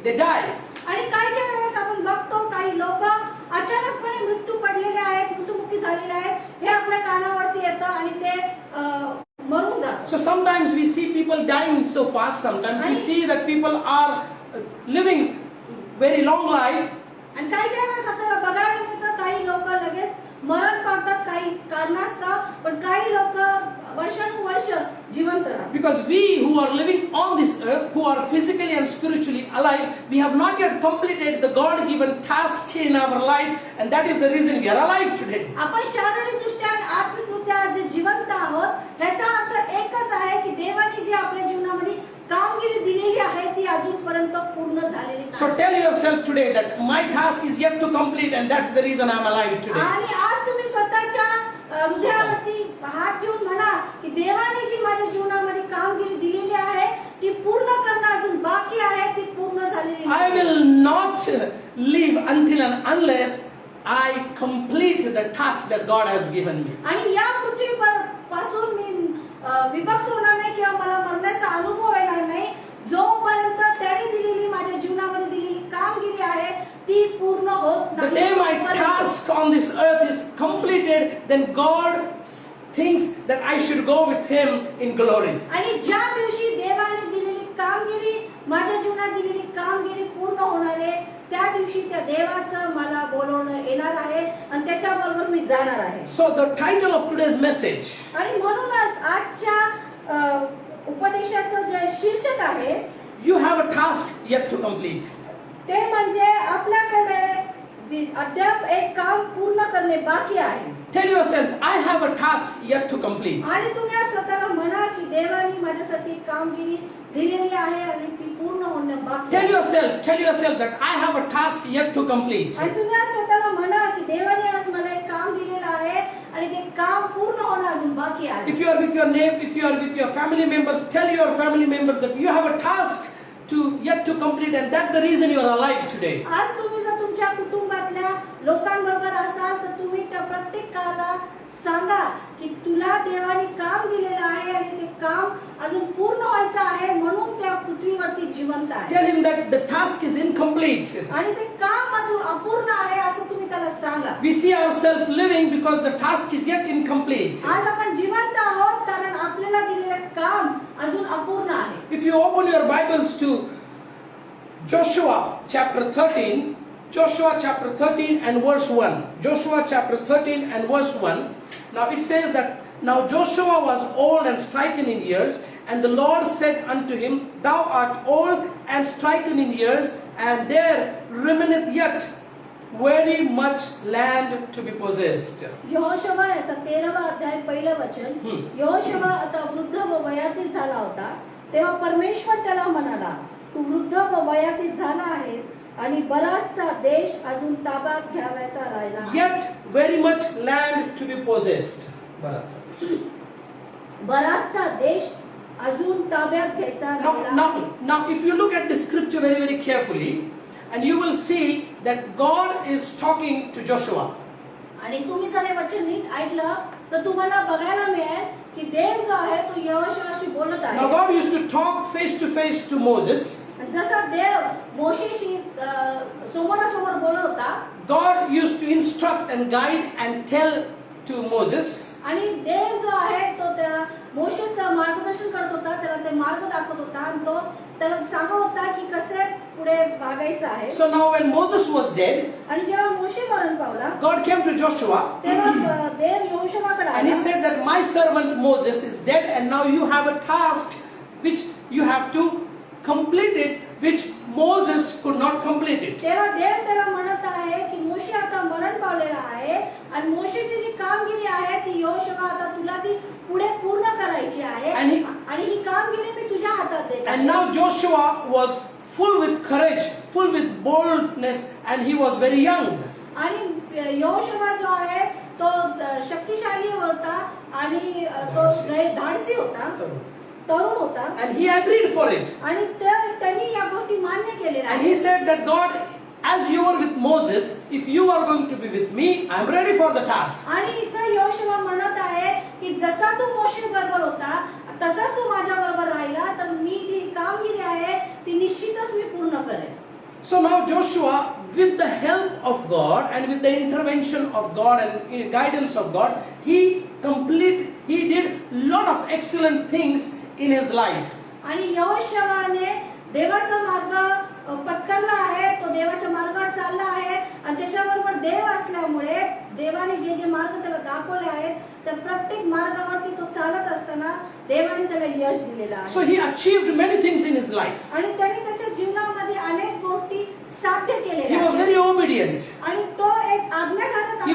die. आणि काही वेळेस आपण बघतो काही लोक अचानकपणे मृत्यू पडलेले आहेत, मृत्युमुखी झालेले आहेत, हे आपल्या कानावरती येतं आणि ते मरून जातात. So sometimes we see people dying so fast, sometimes we see that people are living very long life. आणि काही वेळेस आपल्याला बघायला मिळतं काही लोक लगेच मरण पावतात काही कारणास्तव, पण काही लोक वर्षानुवर्ष जिवंत राहतात. Because we who are living on this earth, who are physically and spiritually alive, we have not yet completed the God-given task in our life, and that is the reason we are alive today. आपण शारीरिकदृष्ट्या आणि आत्मिकदृष्ट्या जे जिवंत आहोत याचा अर्थ एकच आहे की देवाने जी आपल्या जीवनामध्ये कामगिरी दिलेली आहे ती अजूनपर्यंत पूर्ण झालेली नाही. So tell yourself today that my task is yet to complete, and that's the reason I am alive today. आणि आज तुम्ही स्वतःच्या हृदयावरती हात ठेवून म्हणा की देवाने जी माझ्या जीवनामध्ये कामगिरी दिलेली आहे ती पूर्ण करणं अजून बाकी आहे, ती पूर्ण झालेली I नाही. will not leave until and unless I complete the task that God has given me. आणि या पृथ्वीवर पासून मी विभक्त होणार नाही किंवा मला मरण्याचा अनुभव येणार नाही जोपर्यंत त्याने दिलेली माझ्या जीवनामध्ये दिलेली कामगिरी आहे ती पूर्ण होत The नाही. day my task on this earth is completed, then God thinks that I should go with Him in glory. आणि ज्या दिवशी देवाने दिलेली कामगिरी, माझ्या जीवनात दिलेली कामगिरी पूर्ण होणार आहे त्या दिवशी त्या देवाचं मला बोलवणं येणार आहे आणि त्याच्याबरोबर मी जाणार आहे. So the title of today's message, आणि म्हणूनच आजच्या उपदेशाचं जे शीर्षक आहे you have a task yet to complete. ते म्हणजे आपल्याकडे अद्याप एक काम पूर्ण करणे बाकी आहे. Tell yourself, I have a task yet to complete. आणि तुम्ही स्वतःला म्हणा की देवाने माझ्यासाठी कामगिरी दिलेली आहे आणि ती पूर्ण होणं बाकी आहे. Tell yourself that I have a task yet to complete. आणि तुम्ही स्वतःला म्हणा की देवाने आज मला एक काम दिलेलं आहे आणि ते काम पूर्ण होणं अजून बाकी आहे. If you are with your name, if you are with your family members, tell your family members that you have a task yet to complete, and that's the reason you are alive today. आज तुम्ही जर तुमच्या कुटुंबातल्या लोकांबरोबर असाल तर तुम्ही त्या प्रत्येकाला सांगा की तुला देवाने काम दिलेलं आहे आणि ते काम अजून पूर्ण व्हायचं आहे म्हणून त्या पृथ्वीवरती जिवंत आहे. Tell him that the task is incomplete. आणि ते काम अजून अपूर्ण आहे असं तुम्ही त्याला सांगा. We see ourselves living because the task is yet incomplete. आज आपण जिवंत आहोत कारण आपल्याला दिलेलं काम अजून अपूर्ण आहे. If you open your Bibles to Joshua chapter 13, Joshua chapter 13 and verse 1. Joshua chapter 13 and verse 1. Now it says that, now Joshua was old and stricken in years, and the Lord said unto him, Thou art old and stricken in years, and there remaineth yet very much land to be possessed. यहोशुवा याचा 13वा अध्याय पहिलं वचन. यहोशुवा आता वृद्ध व वयातीत झाला होता तेव्हा परमेश्वर त्याला म्हणाला, तू वृद्ध व वयातीत झाला आहेस आणि बराचसा देश अजून ताब्यात घ्यावयाचा राहिला आहे. Yet very much land to be possessed. बराचसा देश अजून ताब्यात घ्यायचा राहिला आहे. Now, if you look at the scripture very, very carefully, and you will see that God is talking to Joshua. आणि तुम्ही जर हे वचन नीट ऐकलं तर तुम्हाला बघायला मिळेल की देव जो आहे तो यहोशुआशी बोलत आहे. Now, God used to talk face to face to Moses. जसा देव मोशेशी समोरासमोर बोलत होता, God used to instruct and guide and tell to Moses. आणि देव जो आहे तो त्या मोशेचं मार्गदर्शन करत होता, त्याला ते मार्ग दाखवत होता आणि तो त्याला सांगत होता की कसे पुढे वागायचं आहे. So now when Moses was dead, आणि जेव्हा मोशे मरण पावला God came to Joshua तेव्हा देव यहोशुआकडे and he आला said that my servant Moses is dead and now you have a task which you have to complete it, which Moses could not complete it. तेव्हा देव त्याला म्हणत आहे की मोशे आता मरण पावलेला आहे आणि मोशेची जी कामगिरी आहे ती यहोशुआ आता तुला ती पुढे पूर्ण करायची आहे आणि ही कामगिरी मी तुझ्या हातात देत आहे. And now Joshua was full with courage, full with boldness, and he was very young. आणि यहोशुआ जो आहे तो शक्तिशाली होता आणि तो धाडसी होता, तरुण होता. And he agreed for it. आणि त्यांनी या गोष्टी मान्य केलेल्या And he said that God, as you were with Moses, if you are going to be with me, I am ready for the task. आणि इथं यहोशुआ म्हणत आहे की जसा तू मोशे बरोबर होता तसाच तू माझ्या बरोबर राहिला तर मी जी कामगिरी आहे ती निश्चितच मी पूर्ण करेन. So now Joshua, with the help of God and with the intervention of God and guidance of God, he did lot of excellent things in his life. आणि यहोशुआने देवाचा मार्ग पत्करला आहे, तो देवाच्या मार्गावर चालला आहे आणि त्याच्याबरोबर देव असल्यामुळे देवाने जे जे मार्ग त्याला दाखवले आहेत त्या प्रत्येक मार्गावरती तो चालत असताना देवाने त्याला यश दिलेलं आहे. So he achieved many things in his life. आणि त्याने त्याच्या जीवनामध्ये अनेक गोष्टी साध्य He केलेल्या was आहेत. very obedient. आणि तो एक आज्ञाधारक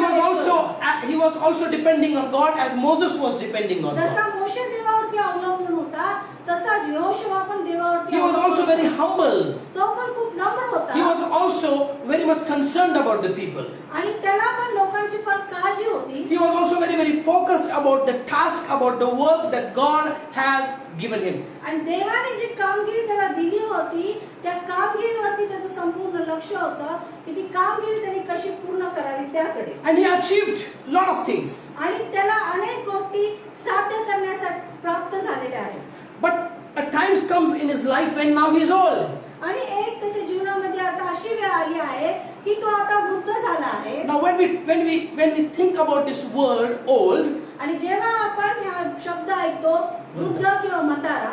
He was also depending on God as Moses was depending on God. जसा मोशे देवावरती अवलंबून होता तसाच यहोशुआ पण देवावरती He was also very humble. तो पण खूप नम्र होता. He was also very much concerned about the people. आणि त्याला पण लोकांची फार काळजी होती. He was also very, very focused about the task, about the work that God has given him. आणि देवाने जी कामगिरी त्याला दिली होती त्या कामगिरीवरती त्याचं संपूर्ण लक्ष होतं की ती कामगिरी त्यांनी कशी पूर्ण करावी त्याकडे. And he achieved lot of things. आणि त्याला अनेक गोष्टी साध्य करण्यासाठी प्राप्त झालेल्या आहेत. But a times comes in his life when now he is old. आणि एक त्याच्या जीवनामध्ये आता अशी वेळ आली आहे की तो आता वृद्ध झाला आहे. Now when we think about this word old, आणि जेव्हा आपण हा शब्द ऐकतो वृद्ध किंवा म्हातारा,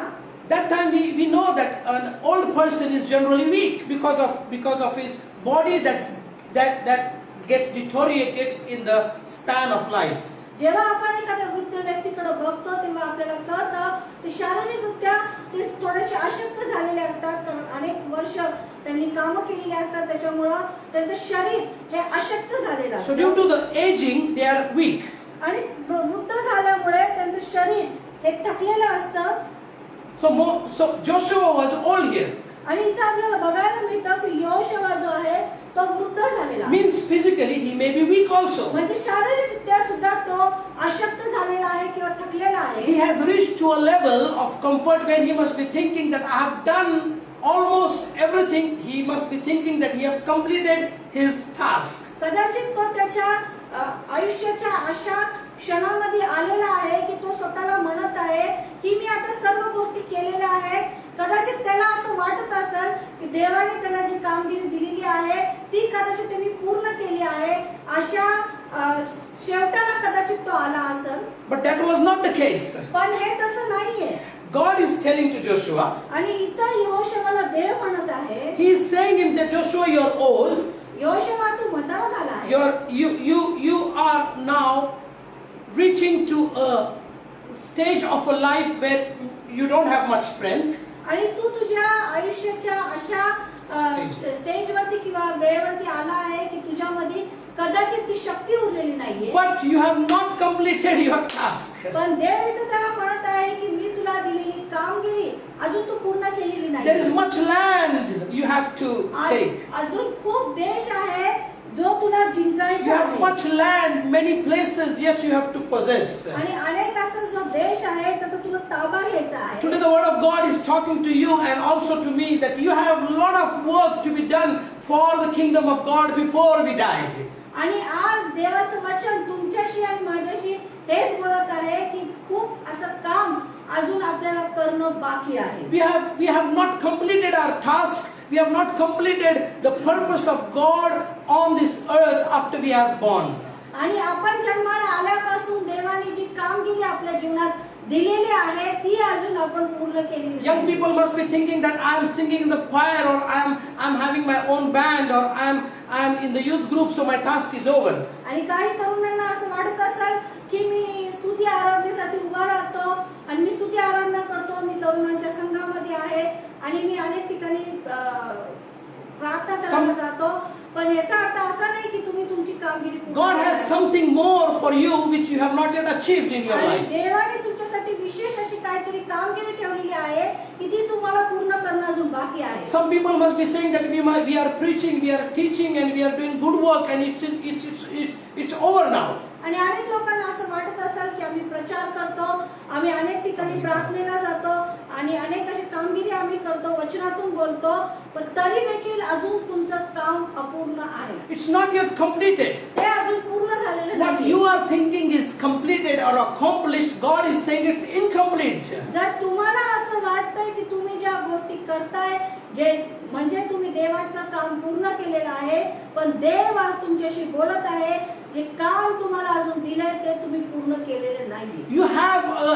that time we know that an old person is generally weak because of his body that gets deteriorated in the span of life. जेव्हा आपण एखाद्या वृद्ध व्यक्तीकडे बघतो तेव्हा आपल्याला कळतं ते शारीरिकरित्या ते थोडेसे अशक्त झालेले असतात कारण अनेक वर्ष त्यांनी कामं केलेली असतात त्याच्यामुळं त्यांचं शरीर हे अशक्त झालेलं So असतं. due to the aging, they are weak. आणि वृद्ध झाल्यामुळे त्यांचं शरीर हे थकलेलं असतं. So Joshua was old here. आणि इथं आपल्याला बघायला मिळतं की यहोशुआ जो आहे तो वृद्ध झालेला आहे. Means physically he may be weak also. म्हणजे शारीरिकरित्या सुद्धा तो अशक्त झालेला आहे किंवा थकलेला आहे. He has reached to a level of comfort where he must be thinking that I have done almost everything. He must be thinking that he have completed his task. कदाचित तो त्याच्या आयुष्याच्या अशा क्षणामध्ये आलेला आहे की तो स्वतःला म्हणत आहे की मी आता सर्व गोष्टी केलेल्या आहेत. कदाचित त्याला असं वाटत असेल की देवाने त्याला जी कामगिरी दिलेली आहे ती कदाचित त्यांनी पूर्ण केली आहे. अशा शेवटाला कदाचित तो आला असेल. But that was not the case. पण हे तसं नाहीये. God is telling to Joshua. आणि इथं यहोशुआला देव म्हणत आहे. He is saying him that Joshua, you are old. Yehoshua तू म्हातारा झाला आहे. You are now reaching to a stage of a life where you don't have much strength. आणि तू तुझ्या आयुष्याच्या अशा स्टेजवरती किंवा वेळेवरती आला आहे की तुझ्यामध्ये कदाचित ती शक्ती उरलेली नाहीये. But you have not completed your task. पण देव इथं त्याला म्हणत आहे की मी तुला दिलेली कामगिरी अजून तू पूर्ण केलेली नाही. There is much land you have to take. अजून खूप देश आहे जो तुला You जिंकायचा have आहे. much land, many places yet you have to possess. आणि अनेक असा जो देश आहे त्याचा तुला ताबा घ्यायचा आहे. Today the word of God is talking to you and also to me that you have a lot of work to be done for the kingdom of God before we die. आणि आज देवाचं वचन तुमच्याशी आणि माझ्याशी हेच बोलत आहे की खूप असं काम अजून आपल्याला करणं बाकी आहे. We have not completed our task. We have not completed the purpose of God on this earth after we are born. आणि आपण जन्माला आल्यापासून देवाने जी कामगिरी आपल्या जीवनात दिलेली आहे ती अजून आपण पूर्ण केलेली नाही. Young people must be thinking that I am singing in the choir, or I'm having my own band, or I'm in the youth group, so my task is over. आणि काही तरुणांना असं वाटत असेल की मी स्तुती आराधनेसाठी उभा राहतो आणि मी स्तुती आराधना करतो, मी तरुणांच्या संघामध्ये आहे आणि मी अनेक ठिकाणी प्रार्थना करायला जातो, पण याचा अर्थ असा नाही की तुम्ही तुमची कामगिरी पूर्ण God has केली. something more for you which you have not yet achieved in your आणि life. देवाने तुमच्यासाठी विशेष अशी काहीतरी कामगिरी ठेवलेली आहे की ती तुम्हाला पूर्ण करणं अजून बाकी आहे. Some people must be saying that we are preaching, we are teaching, and we are doing good work, and it's over now. आणि अनेक लोकांना असं वाटत असेल की आम्ही प्रचार करतो, आम्ही अनेक ठिकाणी प्रार्थनेला जातो आणि अनेक अशी कामगिरी आम्ही करतो, वचनातून बोलतो, पण तरी देखील अजून तुमचं काम अपूर्ण आहे. It's not yet completed. ते अजून पूर्ण झालेलं What नाही. you are thinking is completed or accomplished, God is saying it's incomplete. जर तुम्हाला असं वाटतंय की तुम्ही ज्या गोष्टी करताय जे म्हणजे तुम्ही देवाचं काम पूर्ण केलेलं आहे, पण देव आज तुमच्याशी बोलत आहे जे काम तुम्हाला अजून दिलंय ते तुम्ही पूर्ण केलेले नाही. You have a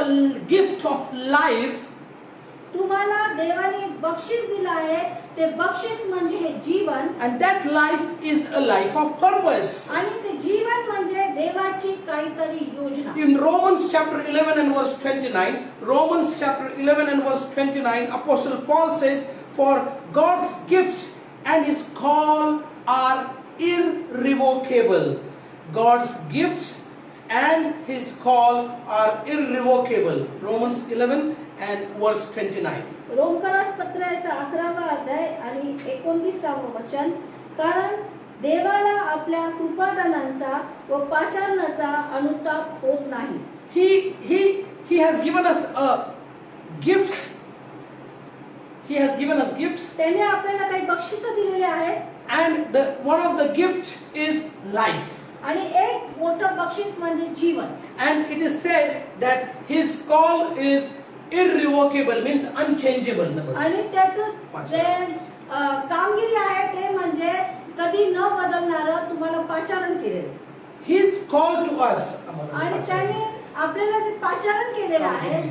gift of life. तुम्हाला देवाने एक बक्षीस दिलं आहे, ते बक्षीस म्हणजे हे जीवन, And that life is a life of purpose. आणि ते जीवन म्हणजे देवाची काहीतरी योजना. In Romans chapter 11 and verse 29, Romans chapter 11 and verse 29, Apostle Paul says, "For God's gifts and His call are irrevocable." God's gifts and His call are irrevocable. Romans 11 and verse 29. रोमकरास पत्राचा 11वा अध्याय आणि 29वे वचन, कारण देवाला आपल्या कृपादानांचा व पाचारणाचा अनुताप होत नाही. He has given us gifts. He has given us gifts. त्याने आपल्याला काही बक्षिसं दिलेली आहेत. And one of the gift is life. आणि एक मोठं बक्षीस म्हणजे जीवन. And it is said that His call is irrevocable, means unchangeable. आणि त्याचं जे कामगिरी आहे ते म्हणजे कधी न बदलणारं तुम्हाला पाचारण केलेलं. His call to us. आणि त्याने आपल्याला जे पाचारण केलेलं आहे,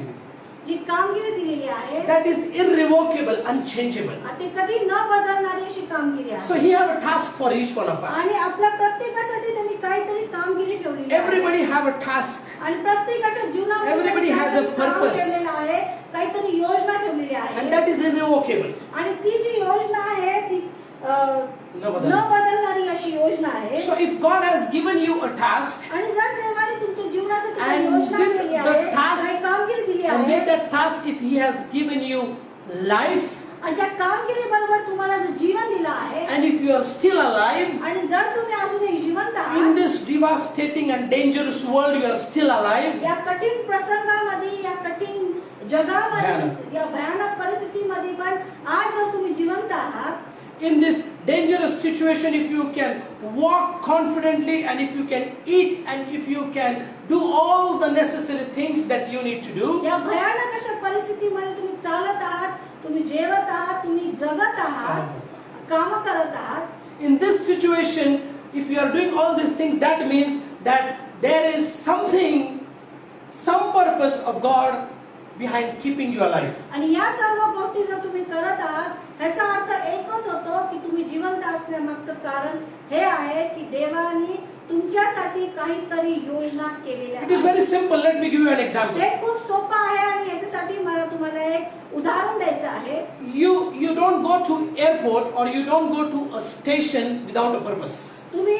जी कामगिरी दिलेली आहे, That is irrevocable, unchangeable. ते कधी न बदलणारी अशी कामगिरी आहे. So He have a task for each one of आणि us. आपल्या प्रत्येकासाठी त्यांनी काहीतरी कामगिरी ठेवलेली आहे. Everybody have a task. आणि प्रत्येकाच्या जीवनामध्ये Everybody has a काहीतरी काम purpose. केलेलं आहे, काहीतरी योजना ठेवलेली And आहे. that is irrevocable. आणि ती जी योजना आहे ती न न बदलणारी अशी योजना आहे. So if God has given you a task, आणि जर देवाने तुमच्या जीवनासाठी काही And योजना with केली the आहे, task- काही कामगिरी दिली and आहे, with that task, if He has given you life, आणि त्या कामगिरी बरोबर तुम्हाला जर जीवन दिलं आहे, and if you are still alive, आणि जर तुम्ही अजूनही जिवंत in आहात, this devastating and dangerous world, you are still alive, या कठीण प्रसंगामध्ये, या कठीण जगामध्ये, भयानक. या भयानक परिस्थितीमध्ये पण आज जर तुम्ही जिवंत आहात, in this dangerous situation, if you can walk confidently, and if you can eat, and if you can do all the necessary things that you need to do, या भयानक अशा परिस्थितीमध्ये तुम्ही चालत आहात, तुम्ही जेवत आहात, तुम्ही जगत आहात, काम करत आहात, in this situation, if you are doing all these things, that means that there is something, some purpose of God behind keeping you alive. आणि या सर्व गोष्टी जर तुम्ही करत आहात, ह्याचा अर्थ एकच होतो की तुम्ही जिवंत असण्यामागचं कारण हे आहे की देवाने तुमच्यासाठी काहीतरी योजना केलेली It is आहे. very simple. Let me give you an example. हे खूप सोपं आहे आणि याच्यासाठी मला तुम्हाला एक उदाहरण द्यायचं आहे. You don't go to airport, or you don't go to a station without a purpose. तुम्ही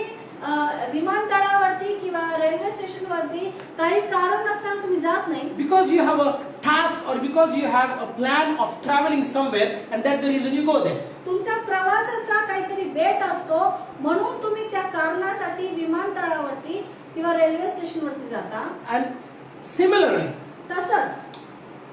विमानतळावरती किंवा रेल्वे स्टेशनवरती काही कारण नसताना तुम्ही जात नाही. Because you have a task, or because because you have a plan of traveling somewhere, and that's the reason you go there. तुमचा प्रवासाचा काहीतरी बेत असतो, म्हणून तुम्ही त्या कारणासाठी विमानतळावरती किंवा रेल्वे स्टेशनवरती जाता. And similarly, तसंच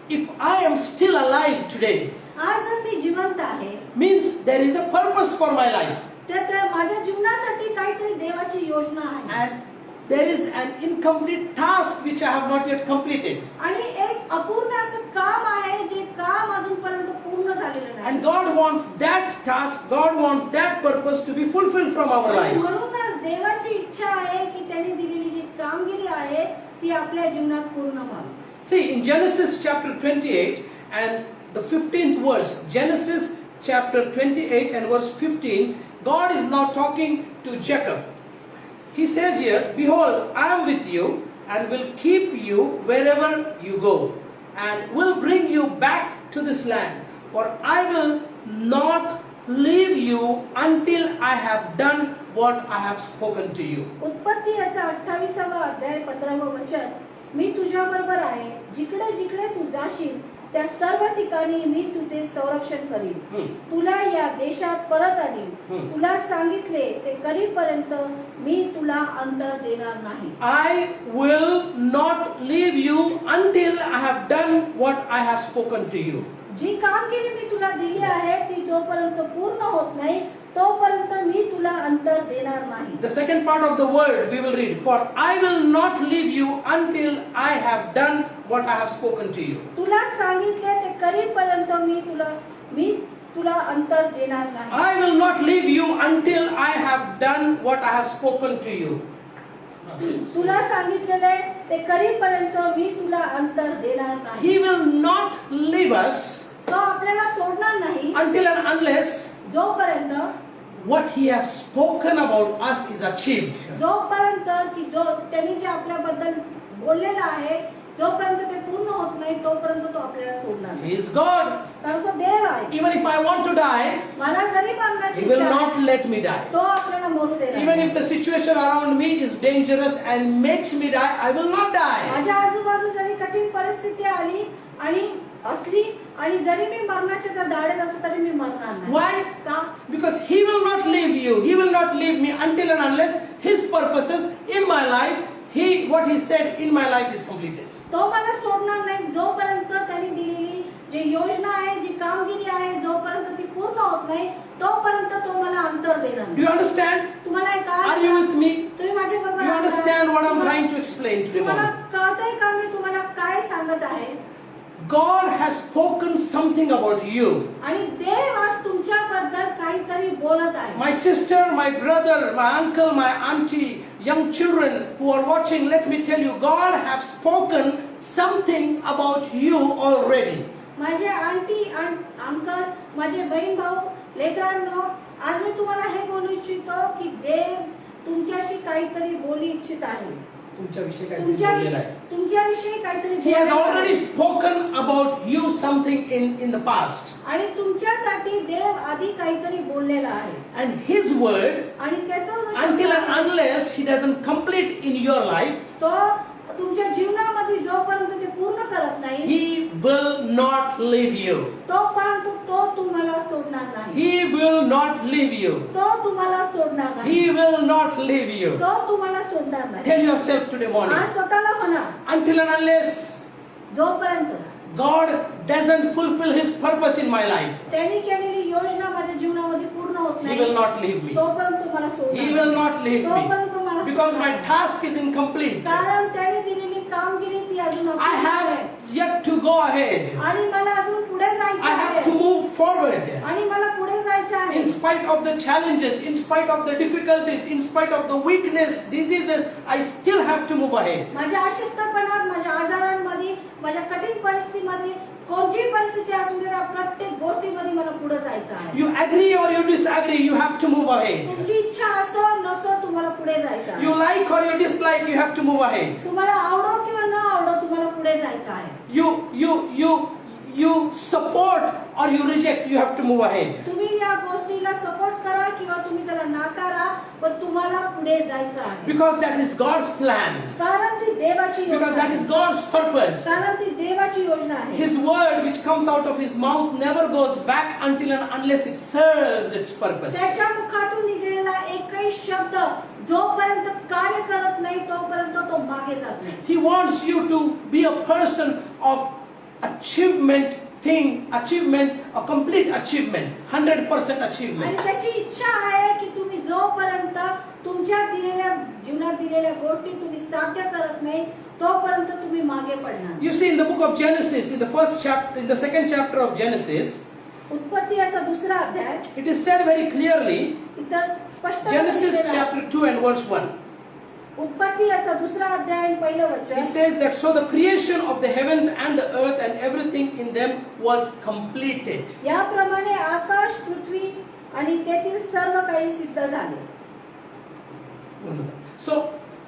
if I am still alive today, आज जर मी जिवंत आहे, means there is a purpose for my life. तर माझ्या जीवनासाठी काहीतरी देवाची योजना आहे. And there is an incomplete task which I have not yet completed. आणि एक अपूर्ण असं काम आहे जे काम अजूनपर्यंत पूर्ण झालेलं नाही. And God wants that task, God wants that purpose to be fulfilled from our lives. म्हणूनच देवाची इच्छा आहे की त्यांनी दिलेली जी कामगिरी आहे ती आपल्या जीवनात पूर्ण व्हावी. See, in Genesis chapter 28 and the 15th verse, Genesis chapter 28 and verse 15, God is now talking to Jacob. He says here, behold, I am with you and will keep you wherever you go, and will bring you back to this land. For I will not leave you until I have done what I have spoken to you. उत्पत्ती याचा 28वा अध्याय 15व वचन, मी तुझ्या बरोबर आहे, जिकडे जिकडे तू जाशील त्या सर्व ठिकाणी मी तुझे संरक्षण करीन, तुला या देशात परत आणीन, तुला सांगितले ते करीपर्यंत मी तुला अंतर देणार नाही. I will not leave you until I have done what I have spoken to you. जी कामगिरी मी तुला दिली आहे ती जोपर्यंत पूर्ण होत नाही तोपर्यंत मी तुला अंतर देणार नाही. The second part of the word we will read, for I will not leave you until I have done what I have spoken to you. तुला सांगितले ते करीपर्यंत मी तुला अंतर देणार नाही. I will not leave you until I have done what I have spoken to you. तुला सांगितलेले ते करीपर्यंत मी तुला अंतर देणार नाही. He will not leave us तो आपल्याला सोडणार नाही until and unless जोपर्यंत what he has spoken about us is achieved. जोपर्यंत की जो त्यांनी जे आपल्याबद्दल बोललेलं आहे जोपर्यंत ते पूर्ण होत नाही तोपर्यंत तो आपल्याला सोडणार नाही. He is God. कारण तो देव आहे. Even if I want to die, मला जरी मरण्याची He will इच्छा not आहे, let me die. तो आपल्याला मरू देणार Even नाही. if the situation around me is dangerous and makes me die, I will not die. माझ्या आजूबाजू जरी कठीण परिस्थिती आली आणि असली आणि जरी मी मरण्याच्या त्या दाढेत असं तरी मी मरणार नाही. Why? का? Because He will not leave you. He will not leave me until and unless His purposes in my life, what He said in my life is completed. तो मला सोडणार नाही जोपर्यंत त्यांनी दिलेली जी योजना आहे जी कामगिरी आहे जोपर्यंत ती पूर्ण होत नाही तोपर्यंत तो मला अंतर देणार Do नाही. you understand? तुम्हाला एक Are you with me? तुम्ही माझ्या बरोबर Do you आहात? understand what I'm trying to explain today तुम्हाला morning? कळतंय का मी तुम्हाला काय सांगत आहे? God has spoken something about you. आणि देव आज तुमच्याबद्दल काहीतरी बोलत आहे. My sister, my brother, my uncle, my auntie, young children who are watching, let me tell you, God has spoken something about you already. माझे आंटी अंकल माझे बहीण भाऊ लेकरांनो आज मी तुम्हाला हे बोलू इच्छितो की देव तुमच्याशी काहीतरी बोलू इच्छित आहे. तुमच्याविषयी काहीतरी बोललेलं आहे. तुमच्याविषयी काहीतरी He has बोललेलं आहे. already spoken about you something in the past. आणि तुमच्यासाठी देव आधी काहीतरी बोललेला आहे. And His word, आणि त्याचं until and unless He doesn't complete in your life, तो तुमच्या जीवनामध्ये जोपर्यंत ते पूर्ण करत नाही He will not leave you. तोपर्यंत तो तुम्हाला सोडणार नाही. He will not leave you. तो तुम्हाला सोडणार नाही. He will not leave you. तो तुम्हाला सोडणार नाही. Tell yourself today morning, आज स्वतःला म्हणा until and unless जोपर्यंत God doesn't fulfill His purpose in my life, त्यांनी केलेली योजना माझ्या जीवनामध्ये पूर्ण होत He नाही will not leave me. तोपर्यंत मला सोडणार He will not leave me. तोपर्यंत मला Because सोडणार my नाही. task is incomplete. कारण त्यांनी दिलेली कामगिरी ती अजून I अपूर्ण आहे. have yet to go ahead. आणि मला अजून पुढे जायचं I have to आहे move forward. आणि मला पुढे जायचं आहे. In spite of the challenges, in spite of the difficulties, in spite of the weakness, diseases, I still have to move ahead. माझ्या अशक्तपणात माझ्या आजारांमध्ये माझ्या कठीण परिस्थितीमध्ये कोणतीही परिस्थिती असू दे त्या प्रत्येक गोष्टीमध्ये मला पुढे जायचं आहे. You agree or you disagree, you have to move ahead. तुमची इच्छा असो नसो तुम्हाला पुढे जायचं आहे. You like or you dislike, you have to move ahead. तुम्हाला आवडो किंवा न आवडो तुम्हाला पुढे जायचं आहे. You support or you reject, you have to move ahead. तुम्ही या गोष्टीला सपोर्ट करा किंवा तुम्ही त्याला नाकारा पण तुम्हाला पुढे जायचं आहे. Because that is God's plan. कारण ती देवाची Because योजना that आहे. is God's purpose. कारण ती देवाची योजना आहे. His word comes out of his mouth never goes back until and unless it serves its purpose. त्याच्या मुखातून निघालेला एकही शब्द जोपर्यंत कार्य करत नाही तोपर्यंत तो मागे जात नाही. He wants you to be a person of achievement, a complete achievement, 100% आणि achievement. त्याची इच्छा आहे की तुम्ही जोपर्यंत तुमच्या दिलेल्या जीवनात दिलेल्या गोष्टी तुम्ही साध्य करत नाही तोपर्यंत तुम्ही मागे पडणार. You see, in the book of Genesis, in the second chapter of Genesis, उत्पत्ती याचा दुसरा अध्याय it is said very clearly, इथं स्पष्ट Genesis chapter 2 and verse 1. उत्पत्ती याचा दुसरा अध्याय आणि पहिलं It वचन. says that so the creation of the heavens and the earth and everything in them was completed. याप्रमाणे आकाश पृथ्वी आणि तेथील सर्व काही सिद्ध झाले.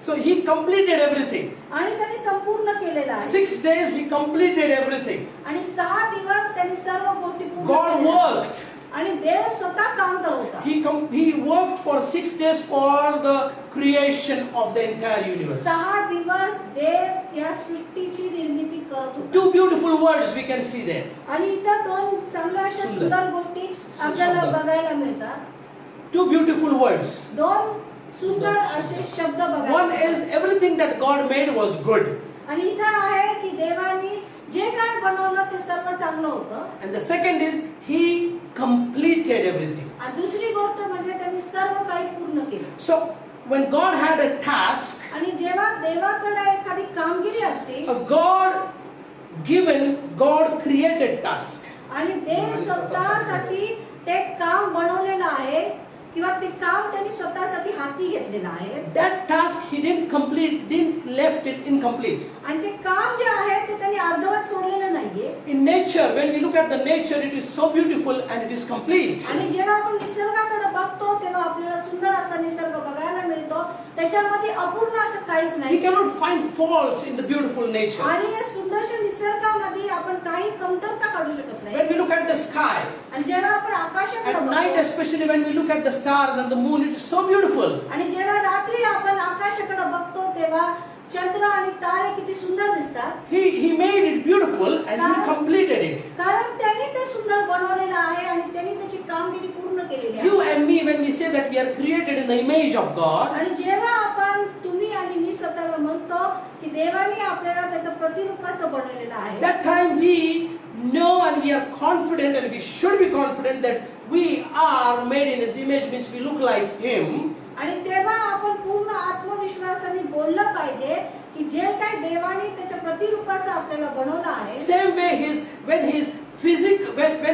So he completed everything. आणि त्यांनी संपूर्ण केलेलं आहे. 6 days he completed everything. आणि 6 दिवस त्यांनी सर्व गोष्टी पूर्ण God केल्या. worked. आणि देव स्वतः काम करत होता. He worked for 6 days for the creation of the entire universe. 6 दिवस देव या सृष्टीची निर्मिती करत होता. Two beautiful words we can see there. आणि इथं दोन चांगल्या अशा सुंदर. सुंदर गोष्टी आपल्याला सुंदर. बघायला मिळतात. Two beautiful words. दोन सुंदर असे शब्द बघायला One is मिळतात. everything that God made was good. आणि इथं आहे की देवानी जे काय बनवलं ते सर्व चांगलं होतं. And the second is he completed everything. आणि दुसरी गोष्ट म्हणजे त्यांनी सर्व काही पूर्ण केलं. So when God had a task, आणि जेव्हा देवाकडे एखादी कामगिरी असते a God created task. आणि देव स्वतःसाठी ते काम बनवलेलं आहे किंवा ते काम त्यांनी स्वतःसाठी हाती घेतलेलं आहे. That task he didn't left it incomplete. आणि ते काम जे आहे ते त्यांनी अर्धवट सोडलेलं नाहीये. In nature, when we look at the nature, it is so beautiful and it is complete. आणि जेव्हा आपण निसर्गाकडे बघतो तेव्हा आपल्याला सुंदर असा निसर्ग बघायला मिळतो. त्याच्यामध्ये अपूर्ण असं काहीच We नाही. cannot find faults in the beautiful nature. आणि या सुंदरशा निसर्गामध्ये आपण काही कमतरता काढू शकत नाही. When we look at the sky, आणि जेव्हा आपण आकाशाकडे at night बघतो especially when we look at the stars and the moon, it is so beautiful. आणि जेव्हा रात्री आपण आकाशाकडे बघतो तेव्हा चंद्र आणि तारे किती सुंदर दिसतात. He made it beautiful and he completed it. कारण त्यांनी ते सुंदर बनवलेलं आहे आणि त्यांनी त्याची कामगिरी पूर्ण केलेली आहे. You and me, when we say that we are created in the image of God, आणि जेव्हा आपण तुम्ही आणि मी स्वतःला म्हणतो की देवाने आपल्याला त्याचं प्रतिरूपाचं बनवलेलं आहे, that time we know and we are confident and we should be confident that we are made in his image, means we look like him. आणि तेव्हा आपण पूर्ण आत्मविश्वासाने बोललं पाहिजे की जे काय देवाने त्याच्या प्रतिरूपाचं आपल्याला बनवलं आहे. Same way when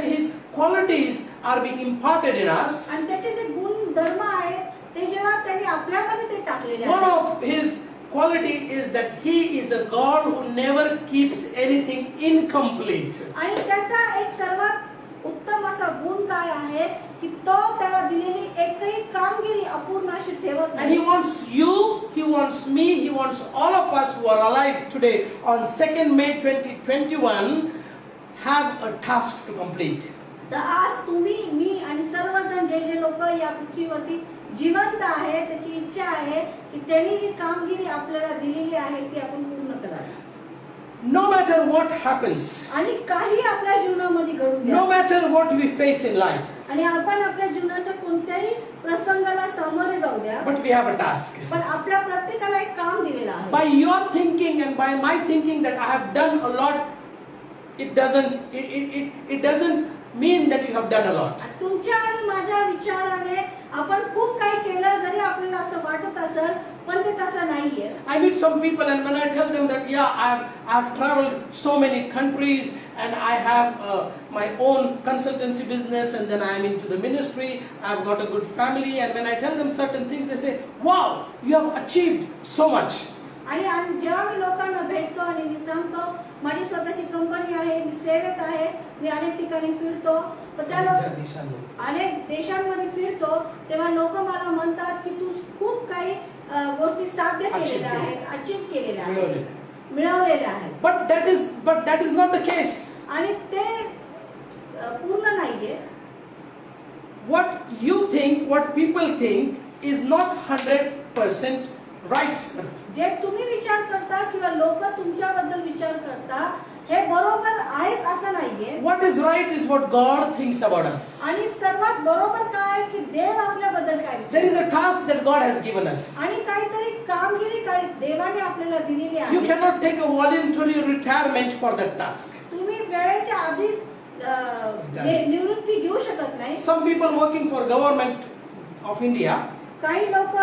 his qualities are being imparted in us, आणि त्याचे जे गुणधर्म आहेत ते जेव्हा त्यांनी आपल्यामध्ये ते टाकलेले one आहेत. of his quality is that he is a God who never keeps anything incomplete. आणि त्याचा एक सर्वात उत्तम असा गुण काय आहे की तो त्याला दिलेली एकही कामगिरी अपूर्ण अशी ठेवत And he नाही. wants you, he wants me, he wants all of us who are alive today on 2nd May 2021 have a task to complete. तर आज तुम्ही मी आणि सर्वजण जे लोक या पृथ्वीवरती जिवंत आहे त्याची इच्छा आहे की त्यांनी जी कामगिरी आपल्याला दिलेली आहे ती आपण पूर्ण करावी. No matter what happens, आणि काही आपल्या जीवनामध्ये घडू no द्या matter what we face in life, आणि आपण आपल्या जीवनाच्या कोणत्याही प्रसंगाला सामोरे जाऊ द्या, but we have a task. पण आपल्या प्रत्येकाला एक काम दिलेलं आहे. By your thinking and by my thinking that I have done a lot, it doesn't mean that you have done a lot. तुमच्या आणि माझ्या विचाराने आपण खूप काही केलं जरी आपल्याला असं वाटत असेल पण ते तसं नाहीये. I meet some people and when I tell them that I've traveled so many countries and I have my own consultancy business and then I am into the ministry, I've got a good family, and when I tell them certain things they say, wow, you have achieved so much. आणि जेव्हा मी लोकांना भेटतो आणि मी सांगतो माझी स्वतःची company आहे, मी सेवेत आहे, मी अनेक ठिकाणी फिरतो, पण त्या अनेक देशांमध्ये फिरतो तेव्हा लोक मला म्हणतात की तू खूप काही गोष्टी साध्य केलेल्या आहेत, अचीव केलेल्या आहेत, मिळवलेल्या आहेत. But that is not the case. आणि ते पूर्ण नाहीये. What you think, what people think is not 100% right. जे तुम्ही विचार करता किंवा लोक तुमच्याबद्दल विचार करता हे बरोबर आहेच असं नाहीये. what is right is what God thinks about us. आणि सर्वात बरोबर काय की देव आपल्याबद्दल काय विचार There is a task that God has given us. आणि काहीतरी कामगिरी काय देवाने आपल्याला दिलेली You आहे. cannot take a voluntary retirement for that task. तुम्ही वेळेच्या आधीच निवृत्ती घेऊ शकत नाही. Some people working for government of India, काही लोक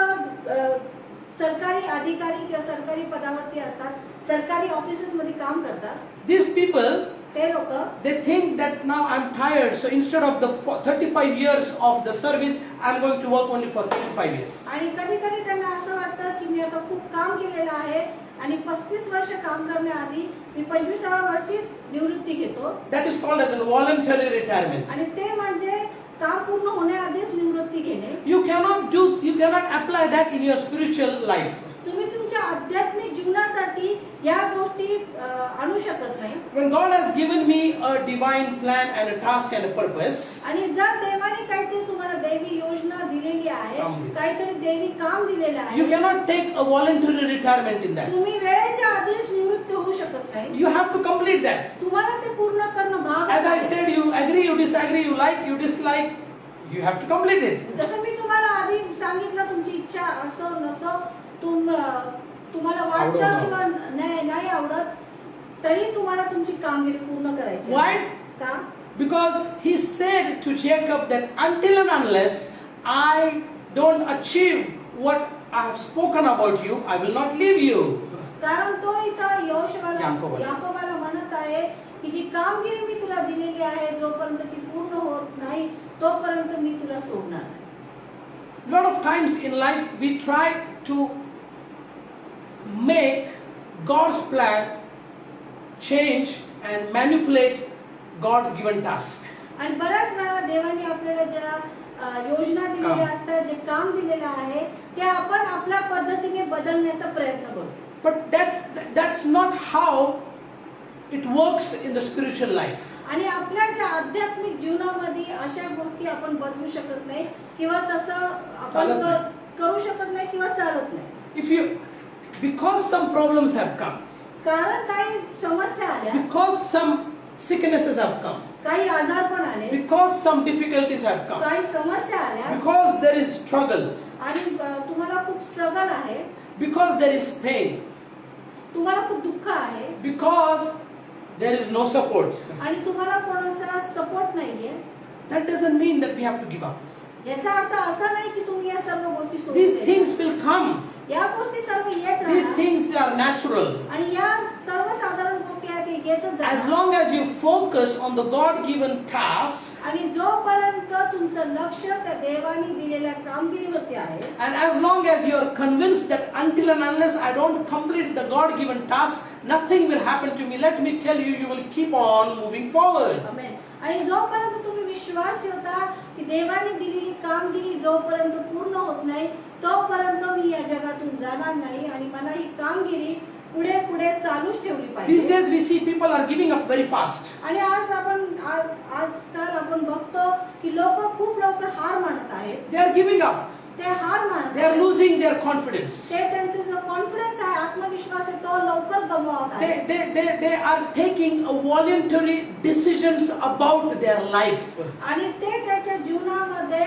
सरकारी अधिकारी किंवा सरकारी पदावरती असतात, सरकारी ऑफिसेस मध्ये काम करतात. these people, ते लोक they think that now I'm tired, so instead of the 35 years of the service, I'm going to work only for 25 years. आणि कधी कधी त्यांना असं वाटतं की मी आता खूप काम केलेलं आहे आणि 35 वर्ष काम करण्याआधी मी 25व्या वर्षीच निवृत्ती घेतो. That is called as a voluntary retirement. आणि ते म्हणजे काम पूर्ण होण्याआधीच निवृत्ती घेणे. You cannot apply that in your spiritual life. तुम्ही तुमच्या आध्यात्मिक जीवनासाठी या गोष्टी आणू शकत नाही. When God has given me a divine plan and a task and a purpose, आणि जर देवाने काहीतरी तुम्हाला दैवी योजना दिलेली आहे, काहीतरी दैवी काम दिलेलं you आहे, cannot take a voluntary retirement in that. तुम्ही वेळेच्या आधीच निवृत्त होऊ शकत नाही. You have to complete that. तुम्हाला ते पूर्ण करणं भाग As I आहे. said, you agree, you disagree, you like, you dislike, you have to complete it. जसं मी तुम्हाला आधी सांगितलं, तुमची इच्छा असो नसो, तुम्हाला वाटतं किंवा नाही आवडत, तरी तुम्हाला तुमची कामगिरी पूर्ण करायची. Why? का? Because he said to Jacob that until and unless I don't achieve what I have spoken about you, I will not leave you. कारण तो इथं याकोबाला. याकोबाला म्हणत आहे की जी कामगिरी मी तुला दिलेली आहे, जोपर्यंत ती पूर्ण होत नाही तोपर्यंत मी तुला सोडणार नाही. Lot of times in life we try to make God's plan change and manipulate God-given task. आणि बऱ्याच वेळा देवाने आपल्याला ज्या योजना दिलेल्या असतात, जे काम दिलेलं आहे, ते आपण आपल्या पद्धतीने बदलण्याचा प्रयत्न करतो. But that's not how it works in the spiritual life. आणि आपल्या ज्या आध्यात्मिक जीवनामध्ये अशा गोष्टी आपण बदलू शकत नाही किंवा तसं आपण करू शकत नाही किंवा चालत नाही. Because some problems have come, कारण काही समस्या आल्या, because some sicknesses have come, काही आजारपण आले, because some difficulties have come, काही समस्या आल्या, because there is struggle, आणि तुम्हाला खूप स्ट्रगल आहे, because there is pain, तुम्हाला खूप दुःख आहे, because there is no support. आणि तुम्हाला कोणाचा सपोर्ट नाहीये, That doesn't mean that we have to give up. याचा अर्थ असा नाही की तुम्ही या सर्व गोष्टी सोडून These द्यायच्या. things will come. या गोष्टी सर्व येत These राहणार things are natural. आणि या सर्वसाधारण गोष्टी आहेत, ते येतच As जाणार. long as you focus on the God-given task, आणि जोपर्यंत तुमचं लक्ष त्या देवाने दिलेल्या कामगिरीवरती आहे, and as long as you are convinced that until and unless I don't complete the God-given task, nothing will happen to me. Let me tell you, you will keep on moving forward. आमेन. आणि जोपर्यंत तुम्ही विश्वास ठेवता की देवाने दिलेली कामगिरी जोपर्यंत पूर्ण होत नाही तोपर्यंत मी या जगातून जाणार नाही आणि मला ही कामगिरी पुढे पुढे चालूच ठेवली These पाहिजे. days we see people are giving up very fast. आणि आजकाल आपण बघतो की लोक खूप लवकर हार मानत आहेत. They are giving up. ते हार मानत They are आहेत. losing their confidence. ते त्यांचे जो कॉन्फिडन्स आहे, आत्मविश्वास आहे, तो लवकर गमावत आहेत. They are taking a voluntary decisions about their life. आणि ते त्याच्या जीवनामध्ये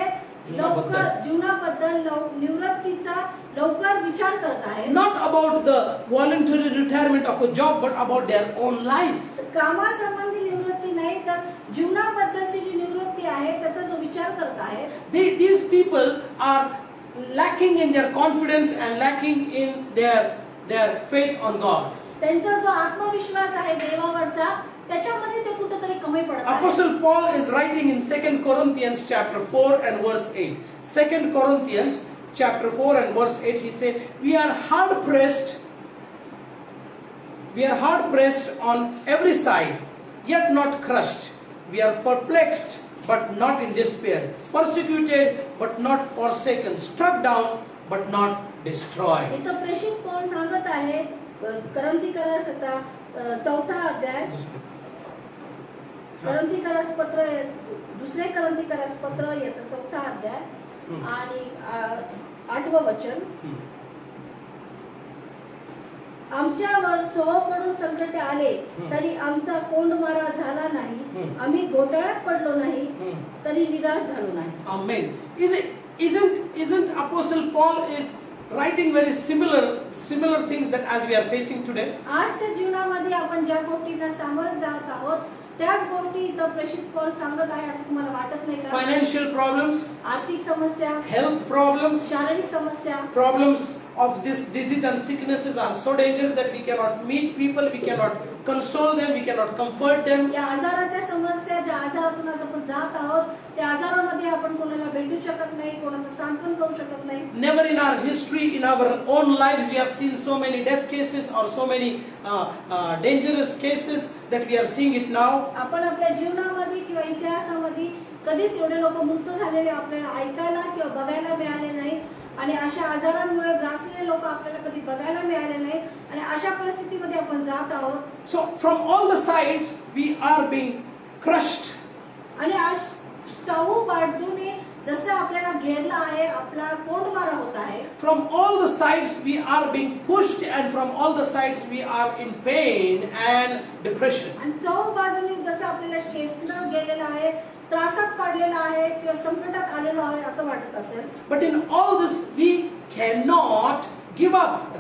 जीवनाबद्दल निवृत्तीचा लवकर विचार करत आहेत. Not about the voluntary retirement of a job, but about their own life. कामासंबंधी निवृत्ती नाही तर जीवनाबद्दलची जी निवृत्ती आहे त्याचा जो विचार करत आहे. These people are lacking in their confidence and lacking in their faith on God. त्यांचा जो आत्मविश्वास आहे देवावरचा, त्याच्यामध्ये ते कुठेतरी कमी पडत आहे. Apostle Paul is writing in 2 Corinthians chapter 4 and verse 8. 2 Corinthians chapter 4 and verse 8, he said, we are hard pressed on every side, yet not crushed. We are perplexed, but not in despair. Persecuted, but not forsaken. Struck down, but not destroyed. इथं प्रेषित पौल सांगत आहे, करंथीकरासचा 4था अध्याय, करंथीकरास पत्र, दुसरे करंथीकरास पत्र याचा 4था अध्याय आणि 8वं वचन. आमच्यावर चोहोकडून संकटे आले तरी आमचा कोंडमारा झाला नाही. आम्ही घोटाळ्यात पडलो नाही तरी निराश झालो नाही. Amen. Isn't Apostle Paul is writing very similar things that as we are facing today? आजच्या जीवनामध्ये आपण ज्या गोष्टींना सामोरं जात आहोत त्याच गोष्टी इथं प्रेषित पौल सांगत आहे असं तुम्हाला वाटत नाही का? Financial problems, आर्थिक समस्या, health problems, शारीरिक समस्या, problems of this disease and sicknesses are so dangerous that we cannot meet people, we cannot console them, we cannot comfort them. या आजाराच्या समस्या, ज्या आजारातून आज आपण जात आहोत त्या आजारामध्ये आपण कोणाला भेटू शकत नाही, कोणाचं सांत्वन करू शकत नाही. Never in our history, in our own lives, we have seen so many death cases or so many dangerous cases that we are seeing it now. आपण आपल्या जीवनामध्ये किंवा इतिहासामध्ये कधीच एवढे लोक मृत्यू झालेले आपल्याला ऐकायला किंवा बघायला मिळाले नाहीत. आणि अशा आजारांमुळे ग्रासलेले लोक आपल्याला कधी बघायला मिळाले नाहीत आणि अशा परिस्थितीमध्ये आपण जात आहोत. So from all the sides we are being crushed. आणि आज चहू बाजूने जसं आपल्याला घेरलं आहे, आपला कोंडमारा होत आहे. From all the sides we are being pushed, and from all the sides we are in pain and depression. आणि चहू बाजूने जसं आपल्याला खेचलं गेलेलं आहे, त्रासात पडलेला आहे किंवा संकटात आलेलो आहे असं वाटत असेल. But in all this we cannot give up.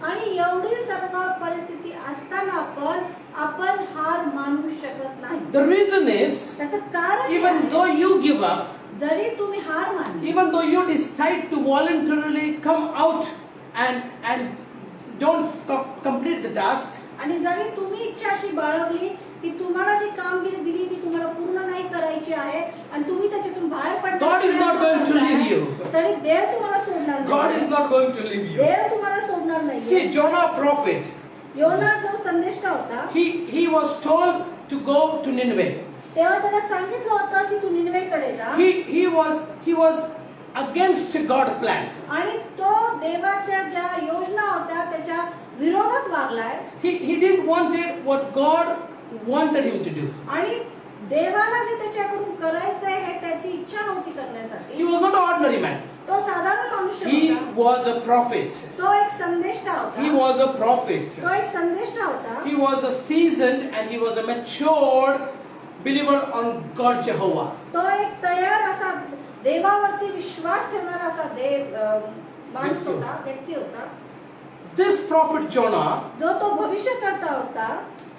आणि एवढी सर्व परिस्थिती असताना आपण हार मानू शकत नाही. The reason is, त्याचं कारण even though you give up, जरी तुम्ही हार मानली, even though you decide to voluntarily come out and don't complete the task, आणि जरी तुम्ही इच्छा अशी बाळगली की तुम्हाला जी कामगिरी दिली ती तुम्हाला पूर्ण नाही करायची आहे आणि तुम्ही त्याच्यातून बाहेर God is not going to leave you. तरी देव तुम्हाला सोडणार नाही. God is not going to leave you. देव तुम्हाला सोडणार नाही. See, Jonah prophet, योना जो संदेष्टा होता, he was told to go to Nineveh. तेव्हा त्याला सांगितलं होतं की तू निनवेकडे जा. He was against God's plan. आणि तो देवाच्या ज्या योजना होत्या त्याच्या विरोधात वागलाय. He didn't wanted what God wanted him to do. आणि देवाला जे त्याच्याकडून करायचंय हे त्याची इच्छा नव्हती करण्यासाठी. He was not an ordinary man. तो साधारण मनुष्य He होता. was a prophet. तो एक संदेष्टा होता. He was a prophet. तो एक संदेष्टा होता. He was a seasoned and he was a matured believer on God Jehovah. तो एक तयार असा देवावरती विश्वास ठेवणारा असा माणूस होता, व्यक्ती होता. This prophet Jonah, जो तो भविष्यकर्ता होता,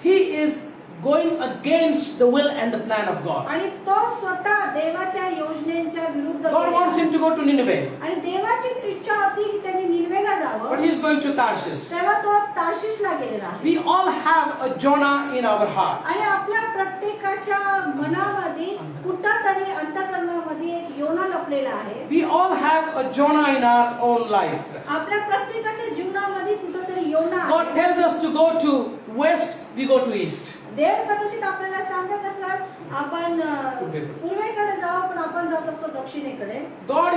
he is going against the will and the plan of God. आणि तो स्वतः देवाच्या योजनेच्या विरुद्ध God wants him to go to Nineveh, आणि देवाची इच्छा होती की त्यांनी निनवेला but जावं. he is going to Tarshish. तेव्हा तो तार्शिशला गेलेला आहे. We all have a Jonah in our heart. आणि आपल्या प्रत्येकाच्या मनामध्ये कुठंतरी अंतःकरणामध्ये एक योना लपलेला आहे. We all have a Jonah in our own life. आपल्या प्रत्येकाच्या जीवनामध्ये कुठंतरी योना आहे. God tells us to go to west, we go to east. देव कदाचित आपल्याला सांगत असतात आपण पूर्वेकडे जाऊ पण आपण जात असतो दक्षिणेकडे. God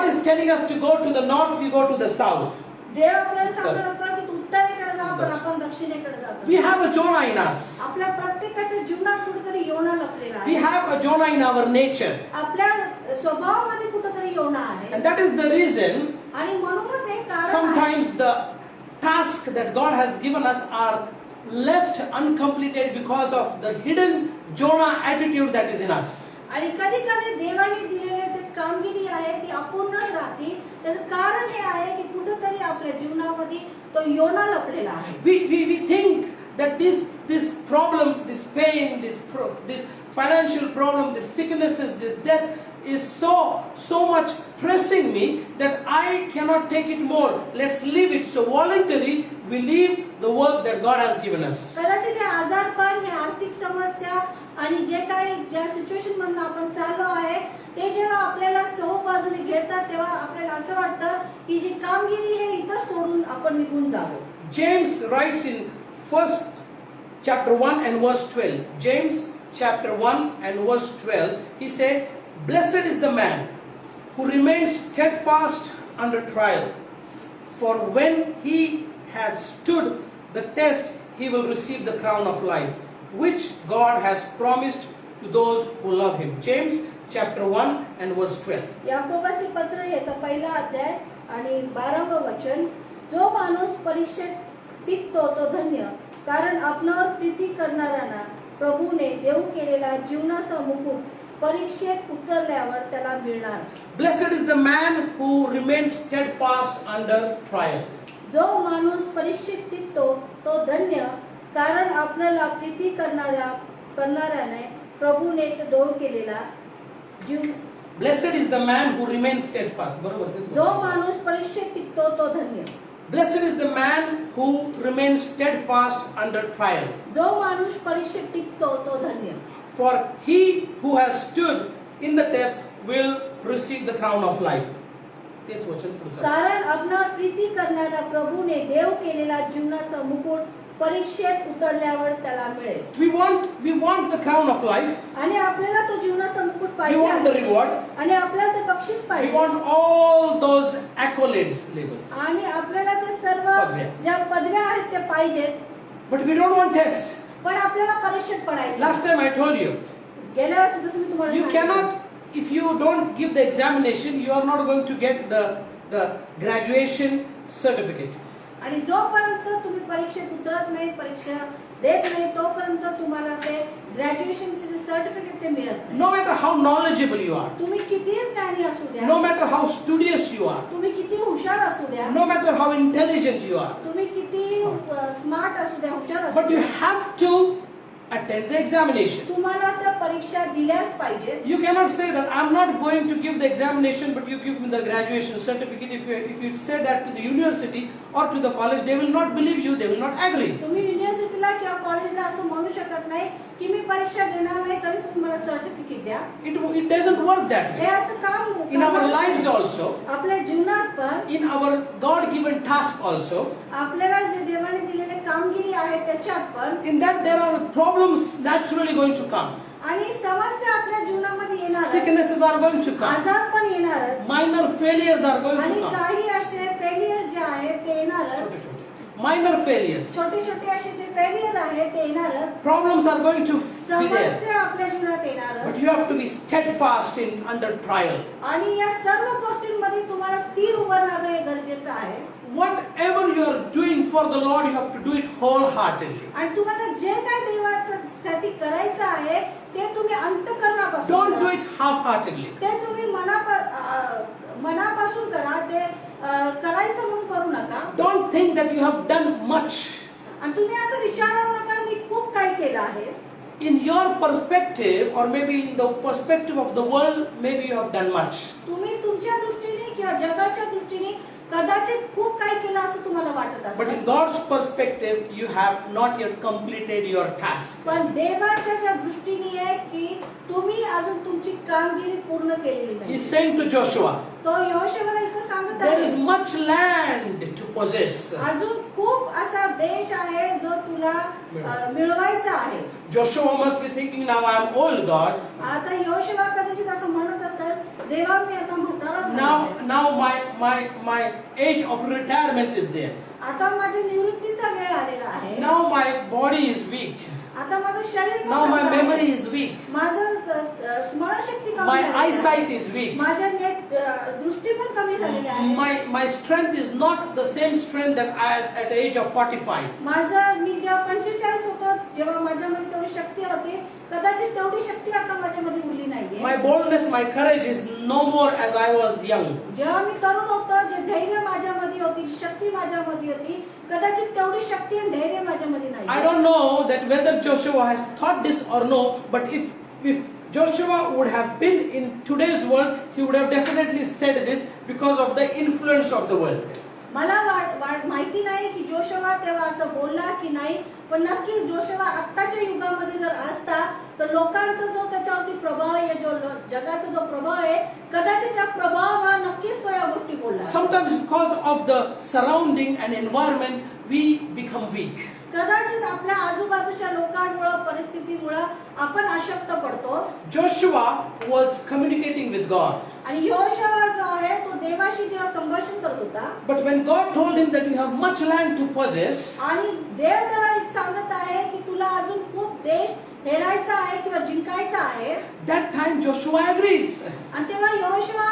is telling us to go to the north, we go to the south. देव आपल्याला सांगत असतात की तू उत्तरेकडे जा पण आपण दक्षिणेकडे जातो. We have a Jonah in us. आपल्या प्रत्येकाच्या जीवनात कुठेतरी योना लपलेला We आहे. have a Jonah in our nature. आपल्या स्वभावामध्ये कुठेतरी योना आहे. And that is the reason आणि म्हणूनच एक कारण आहे. sometimes the task that God has given us are left uncompleted because of the hidden Jonah attitude that is in us. आणि कधी कधी देवाने दिलेले जे कामगिरी आहे ती अपूर्णच राहते. त्याचं कारण हे आहे की कुठेतरी आपल्या जीवनामध्ये तो योना लपलेला आहे. We think that these problems, this pain, this financial problem, this sicknesses, this death is so much pressing me that I cannot take it more. Let's leave it. So voluntarily we leave the work that God has given us. कदाचित हे आजारपण, हे आर्थिक समस्या आणि जे काही ज्या सिच्युएशन मधून आपण चाललो आहे ते जेव्हा आपल्याला चहू बाजूने घेतात तेव्हा आपल्याला असं वाटतं की जी कामगिरी हे इथं सोडून आपण निघून जावं. James writes in 1 chapter 1 and verse 12. James chapter 1 and verse 12, he said, "Blessed is the man who remains steadfast under trial, for when he has stood the test, he will receive the crown of life, which God has promised to those who love him." James chapter 1 and verse 12. याकोबाचे पत्र याचा पहिला अध्याय आणि 12वे वचन. जो माणूस परीक्षेत टिकतो तो धन्य, कारण आपणावर प्रीती करणाऱ्यांना प्रभूने देऊ केलेला जीवनाचा मुकुट परीक्षेत उतरल्यावर त्याला मिळणार. Blessed is the man who remains steadfast under trial. जो माणूस परीक्षेत टिकतो तो धन्य, कारण आपल्याला प्रीती करणाऱ्याने प्रभूने देऊ केलेला जीव. Blessed is the man who remains steadfast. बरोबर तेच जो बोलतो. माणूस परीक्षेत टिकतो तो धन्य. Blessed is the man who remains steadfast under trial. जो माणूस परीक्षेत टिकतो तो धन्य. For he who has stood in the test will receive the crown of life. तेच वचन पुढचं. कारण आपणावर प्रीती करणाऱ्या प्रभूने देव केलेला जीवनाचा मुकुट परीक्षेत उतरल्यावर त्याला मिळेल. We want the crown of life. आणि आपल्याला तो जीवनाचा मुकुट We पाहिजे want the आहे. reward. आणि आपल्याला ते बक्षीस We पाहिजे. want all those accolades, labels. आणि आपल्याला ते सर्व पदव्या. ज्या पदव्या आहेत ते पाहिजेत. But we don't want test. पण आपल्याला परीक्षेत पडायचं. Last time I told you, गेल्या वेळेस जसं मी तुम्हाला you सांगितलं. cannot, if you don't give the examination, you are not going to get the graduation certificate. आणि जोपर्यंत तुम्ही परीक्षेत उतरत नाही, परीक्षा देत नाही, तोपर्यंत तुम्हाला ते ग्रॅज्युएशनचे जे सर्टिफिकेट ते मिळत नाही. No matter how knowledgeable you are, तुम्ही किती ज्ञानी असू द्या, no matter how studious you are, तुम्ही किती हुशार असू द्या, no matter how intelligent you are, तुम्ही किती स्मार्ट असू द्या, हुशार असू but you द्या, have to attend the examination. तुम्हाला त्या परीक्षा दिल्याच पाहिजे. You cannot say that I'm not going to give the examination, but you give me the graduation certificate. If you say that to the university or to the college, they will not believe you. They will not agree. तुम्ही युनिव्हर्सिटीला किंवा कॉलेजला असं म्हणू शकत नाही की मी परीक्षा देणार नाही तरी तुम्ही मला सर्टिफिकेट द्या. It doesn't work that हे way. असं काम In our lives also, आपल्या जीवनात पण, in our God-given task also, आपल्याला जे देवाने दिलेले कामगिरी आहे त्याच्यात पण, in that there are problems naturally going to come. आणि समस्या आपल्या जीवनामध्ये येणार, Sicknesses are going to come. आजार पण येणारच, Minor failures are going आणि to come. काही असे फेलियर जे आहेत ते येणारच. छोटे-छोटे. Minor failures. छोटे छोटे असे जे फेलियर आहेत ते येणारच. Problems are going to be there. समस्या आपल्या जीवनात But येणारच. you have to be steadfast under trial. आणि या सर्व गोष्टींमध्ये तुम्हाला स्थिर उभं राहणे गरजेचं आहे. Whatever you are doing for the Lord, you have to do it wholeheartedly. आणि तुम्हाला जे काही देवासाठी करायचं आहे ते तुम्ही अंतःकरणापासून Don't do करा. it half-heartedly. ते तुम्ही मनापासून करा. ते करायचं म्हणून करू नका. Don't think that you have done much. आणि तुम्ही असं विचारू नका मी खूप काही केलं आहे. In your perspective, or maybe in the perspective of the world, maybe you have done much. तुम्ही तुमच्या दृष्टीने किंवा जगाच्या दृष्टीने कदाचित खूप काही केलं असं तुम्हाला वाटत But in असेल. God's perspective, you have not yet completed your task. पण देवाच्या ज्या दृष्टीने आहे की तुम्ही अजून तुमची कामगिरी पूर्ण केलेली नाही. He's saying to Joshua, तो यहोशूआला इथं सांगत there is आहे much land to possess. अजून खूप असा देश आहे जो तुला मिळवायचा आहे. Joshua must be thinking, now I am old, God. आता यहोशूआ कदाचित असं म्हणत असेल, देवा मी आता म्हातारा झालो आहे. Now my age of retirement is there. आता माझ्या निवृत्तीचा वेळ आलेला आहे. Now my body is weak. आता माझं शरीर पण Now my कमजोर आहे. memory is weak. माझं स्मरणशक्ती कमी My झालेली आहे. eyesight is weak. माझ्या दृष्टी पण कमी झालेली आहे. My strength is not the same strength that I had at the age of 45. माझं मी जेव्हा 45 होतो जेव्हा माझ्यामध्ये तेवढी शक्ती होती, कदाचित तेवढी शक्ती आता माझ्यामध्ये उरली नाहीये. My boldness, my courage is no more as I was young. जेव्हा मी तरुण होतो, जे धैर्य माझ्यामध्ये होती, जी शक्ती माझ्यामध्ये होती, कदाचित तेवढी शक्ती आणि धैर्य माझ्यामध्ये नाही. I don't know that whether Joshua has thought this or no, but if Joshua would have been in today's world, he would have definitely said this because of the influence of the world. मला माहिती नाही की Joshua तेव्हा असं बोलला की नाही, पण नक्की जोशुआ आत्ताच्या युगामध्ये जर असता तर लोकांचा जो त्याच्यावरती प्रभाव आहे, जो जगाचा जो प्रभाव आहे, कदाचित त्या प्रभावामुळे नक्कीच तो या गोष्टी बोलला. Sometimes because of the surrounding and environment we become weak. कदाचित आपल्या आजूबाजूच्या लोकांमुळे, परिस्थितीमुळे आपण अशक्त पडतो. Joshua was communicating with God. आणि यहोशुआ जो आहे तो देवाशी जेव्हा संभाषण करत होता, But when God told him that you have much land to possess, आणि देव त्याला सांगत आहे की तुला अजून खूप देश हेरायचा आहे किंवा जिंकायचा आहे, that time Joshua agrees. आणि तेव्हा यहोशुआ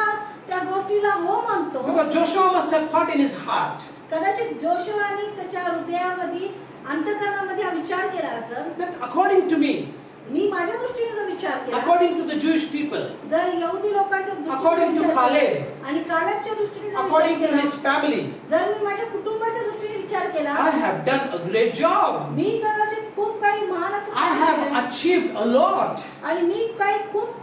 त्या गोष्टीला हो म्हणतो. Because Joshua must have thought in his heart कदाचित जोशुआने त्याच्या हृदयामध्ये, अंतःकरणामध्ये हा विचार केला असेल that according to me, केला, according to the Jewish people, जर यहुदी लोकांच्या according to दृष्टीने Caleb, आणि कालेबच्या दृष्टीने जर according विचार to केला, his family, जर मी माझ्या कुटुंबाच्या दृष्टीने विचार केला, I have done a great job. मी कदाचित खूप काही महान असं I काम have केलं. achieved a lot. आणि मी काही खूप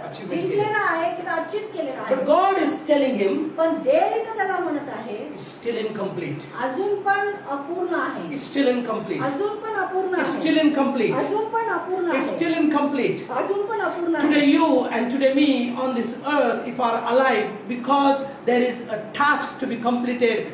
Achievement जिंकलेला आहे किंवा अचीव केलेला आहे. But God is telling him, पण देव इथं त्याला म्हणत आहे, it's still incomplete. अजून पण अपूर्ण आहे, It's still incomplete. अजून पण अपूर्ण It's आहे, still incomplete. अजून पण अपूर्ण It's आहे, still incomplete. अजून पण अपूर्ण Today आहे. you and today me on this earth, if are alive, because there is a task to be completed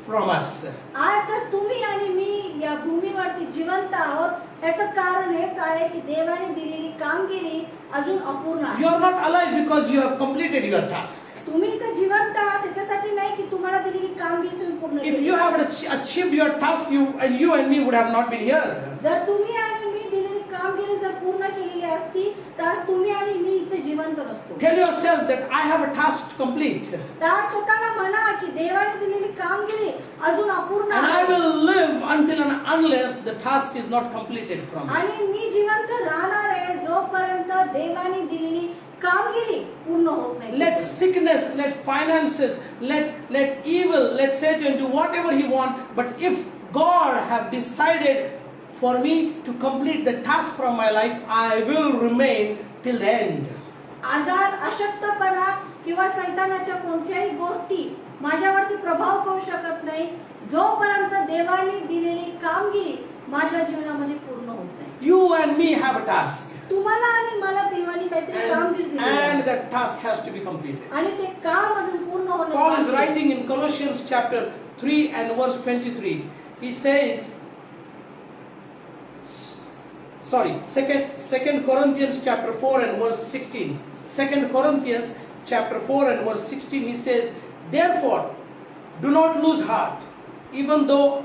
from us. आज जर तुम्ही आणि मी या भूमीवरती जिवंत आहोत, याचं कारण हेच आहे की देवाने दिलेली कामगिरी अजून अपूर्ण आहे. You are not alive because you have completed your task. तुम्ही इथं जिवंत आहात त्याच्यासाठी नाही की तुम्हाला दिलेली कामगिरी तुम्ही पूर्ण If केली. you have achieved your task, you and me would have not been here. जर तुम्ही आणि मी दिलेली कामगिरी जर पूर्ण केलेली असती तर आज तुम्ही आणि मी इथे जिवंत नसतो. Tell yourself that I have a task to complete. तर आज स्वतःला म्हणा की देवाने दिलेली कामगिरी अजून अपूर्ण And I आहे will live until and unless the task is not completed from me. आणि मी जिवंत राहणार आहे जोपर्यंत देवाने दिलेली कामगिरी पूर्ण होत नाही. Let sickness, let finances, let evil, let Satan do whatever he wants. But if God have decided for me to complete the task from my life, I will remain till the end. आजार, अशक्तपणा किंवा सैतानाच्या कोणत्याही गोष्टी माझ्यावरती प्रभाव करू शकत नाही जोपर्यंत देवाने दिलेली कामगिरी माझ्या जीवनामध्ये पूर्ण होत नाही. You and me have a task. तुम्हाला आणि मला देवाने काहीतरी कामगिरी दिली And आहे. that task has to be completed. आणि ते काम अजून पूर्ण होणं Paul is बाकी आहे. writing in Colossians chapter 3 and verse 23. He says, Second Corinthians chapter 4 and verse 16. 2 Corinthians chapter 4 and verse 16, he says, therefore, do not lose heart, even though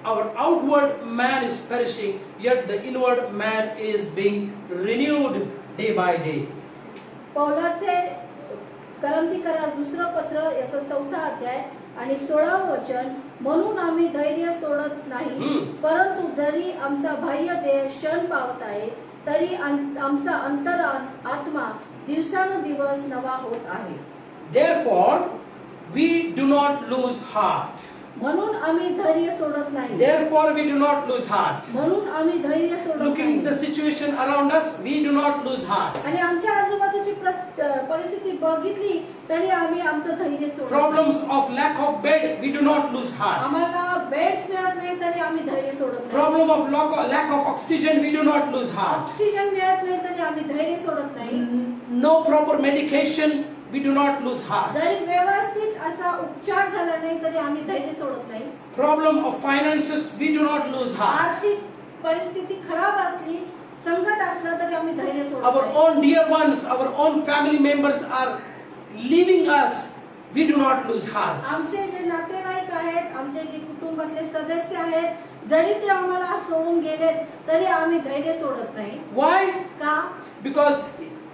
our outward man is perishing, yet the inward man is being renewed day by day. पौलाचे करंथीकरास दुसरं पत्र याचं 4था अध्याय आणि 16व वचन, म्हणून आम्ही धैर्य सोडत नाही, परंतु जरी आमचा बाह्य देह क्षण पावत आहे तरी आमचा अंतर आत्मा दिवसानुदिवस नवा होत आहे. Therefore, we do not lose heart. म्हणून आम्ही धैर्य सोडत नाही. Therefore, we do not lose heart. म्हणून आम्ही धैर्य सोडत Looking नाही. at the situation around us, we do not lose heart. आणि आमच्या आजूबाजूची परिस्थिती बघितली तरी आम्ही आमचं धैर्य सोडत नाही. Problems of lack of bed, we do not lose heart. आम्हाला बेड्स मिळत नाही तरी आम्ही धैर्य सोडत नाही. Problem of lack of oxygen, we do not lose heart. Oxygen मिळत नाही तरी आम्ही धैर्य सोडत नाही. No proper medication, we do not lose heart. जरी व्यवस्थित असा उपचार झाला नाही तरी आम्ही धैर्य सोडत नाही. Problem of finances, we do not lose heart. आर्थिक परिस्थिती खराब असली, संकट असलं तरी आम्ही धैर्य सोडत Our नाही. own dear ones, our own family members are leaving us, we do not lose heart. आमचे जे नातेवाईक आहेत, आमचे जे कुटुंबातले सदस्य आहेत, जरी ते आम्हाला सोडून गेलेत तरी आम्ही धैर्य सोडत नाही. Why? का? Because